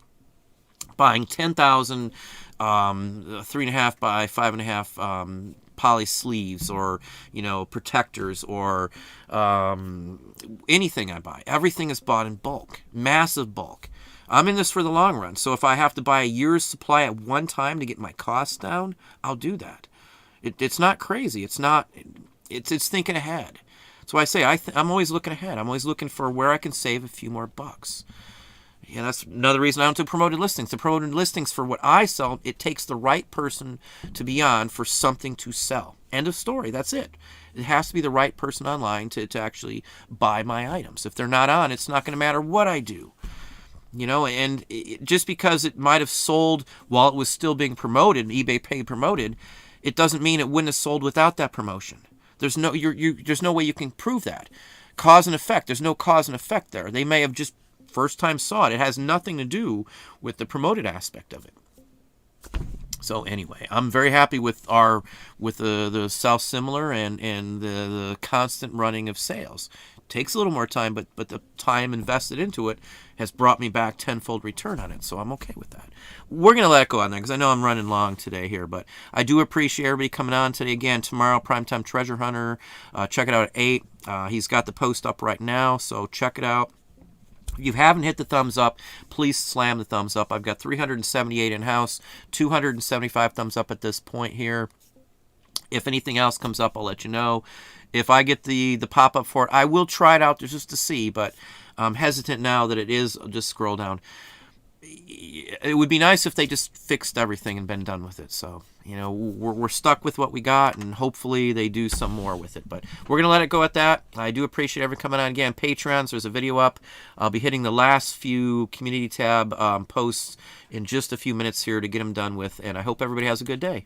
Buying 10,000 3.5 by 5.5 poly sleeves or, protectors or anything I buy. Everything is bought in bulk, massive bulk. I'm in this for the long run, so if I have to buy a year's supply at one time to get my costs down, I'll do that. It's not crazy. It's thinking ahead. That's why I say I'm always looking ahead. I'm always looking for where I can save a few more bucks. Yeah, that's another reason I don't do promoted listings. The promoted listings, for what I sell, it takes the right person to be on for something to sell. End of story. That's it. It has to be the right person online to actually buy my items. If they're not on, it's not going to matter what I do. And just because it might have sold while it was still being promoted, eBay paid promoted, it doesn't mean it wouldn't have sold without that promotion. There's no way you can prove that. Cause and effect. There's no cause and effect there. They may have just first time saw it. It has nothing to do with the promoted aspect of it. So anyway, I'm very happy with the self-similar and the constant running of sales. Takes a little more time, but the time invested into it has brought me back tenfold return on it, so I'm okay with that. We're going to let it go on there because I know I'm running long today here, but I do appreciate everybody coming on today. Again, tomorrow, Primetime Treasure Hunter. Check it out at 8. He's got the post up right now, so check it out. If you haven't hit the thumbs up, please slam the thumbs up. I've got 378 in-house, 275 thumbs up at this point here. If anything else comes up, I'll let you know. If I get the pop-up for it, I will try it out just to see, but I'm hesitant now that it is. Just scroll down. It would be nice if they just fixed everything and been done with it. So you know, we're stuck with what we got, and hopefully they do some more with it. But we're going to let it go at that. I do appreciate everyone coming on. Again, Patrons, there's a video up. I'll be hitting the last few community tab posts in just a few minutes here to get them done with, and I hope everybody has a good day.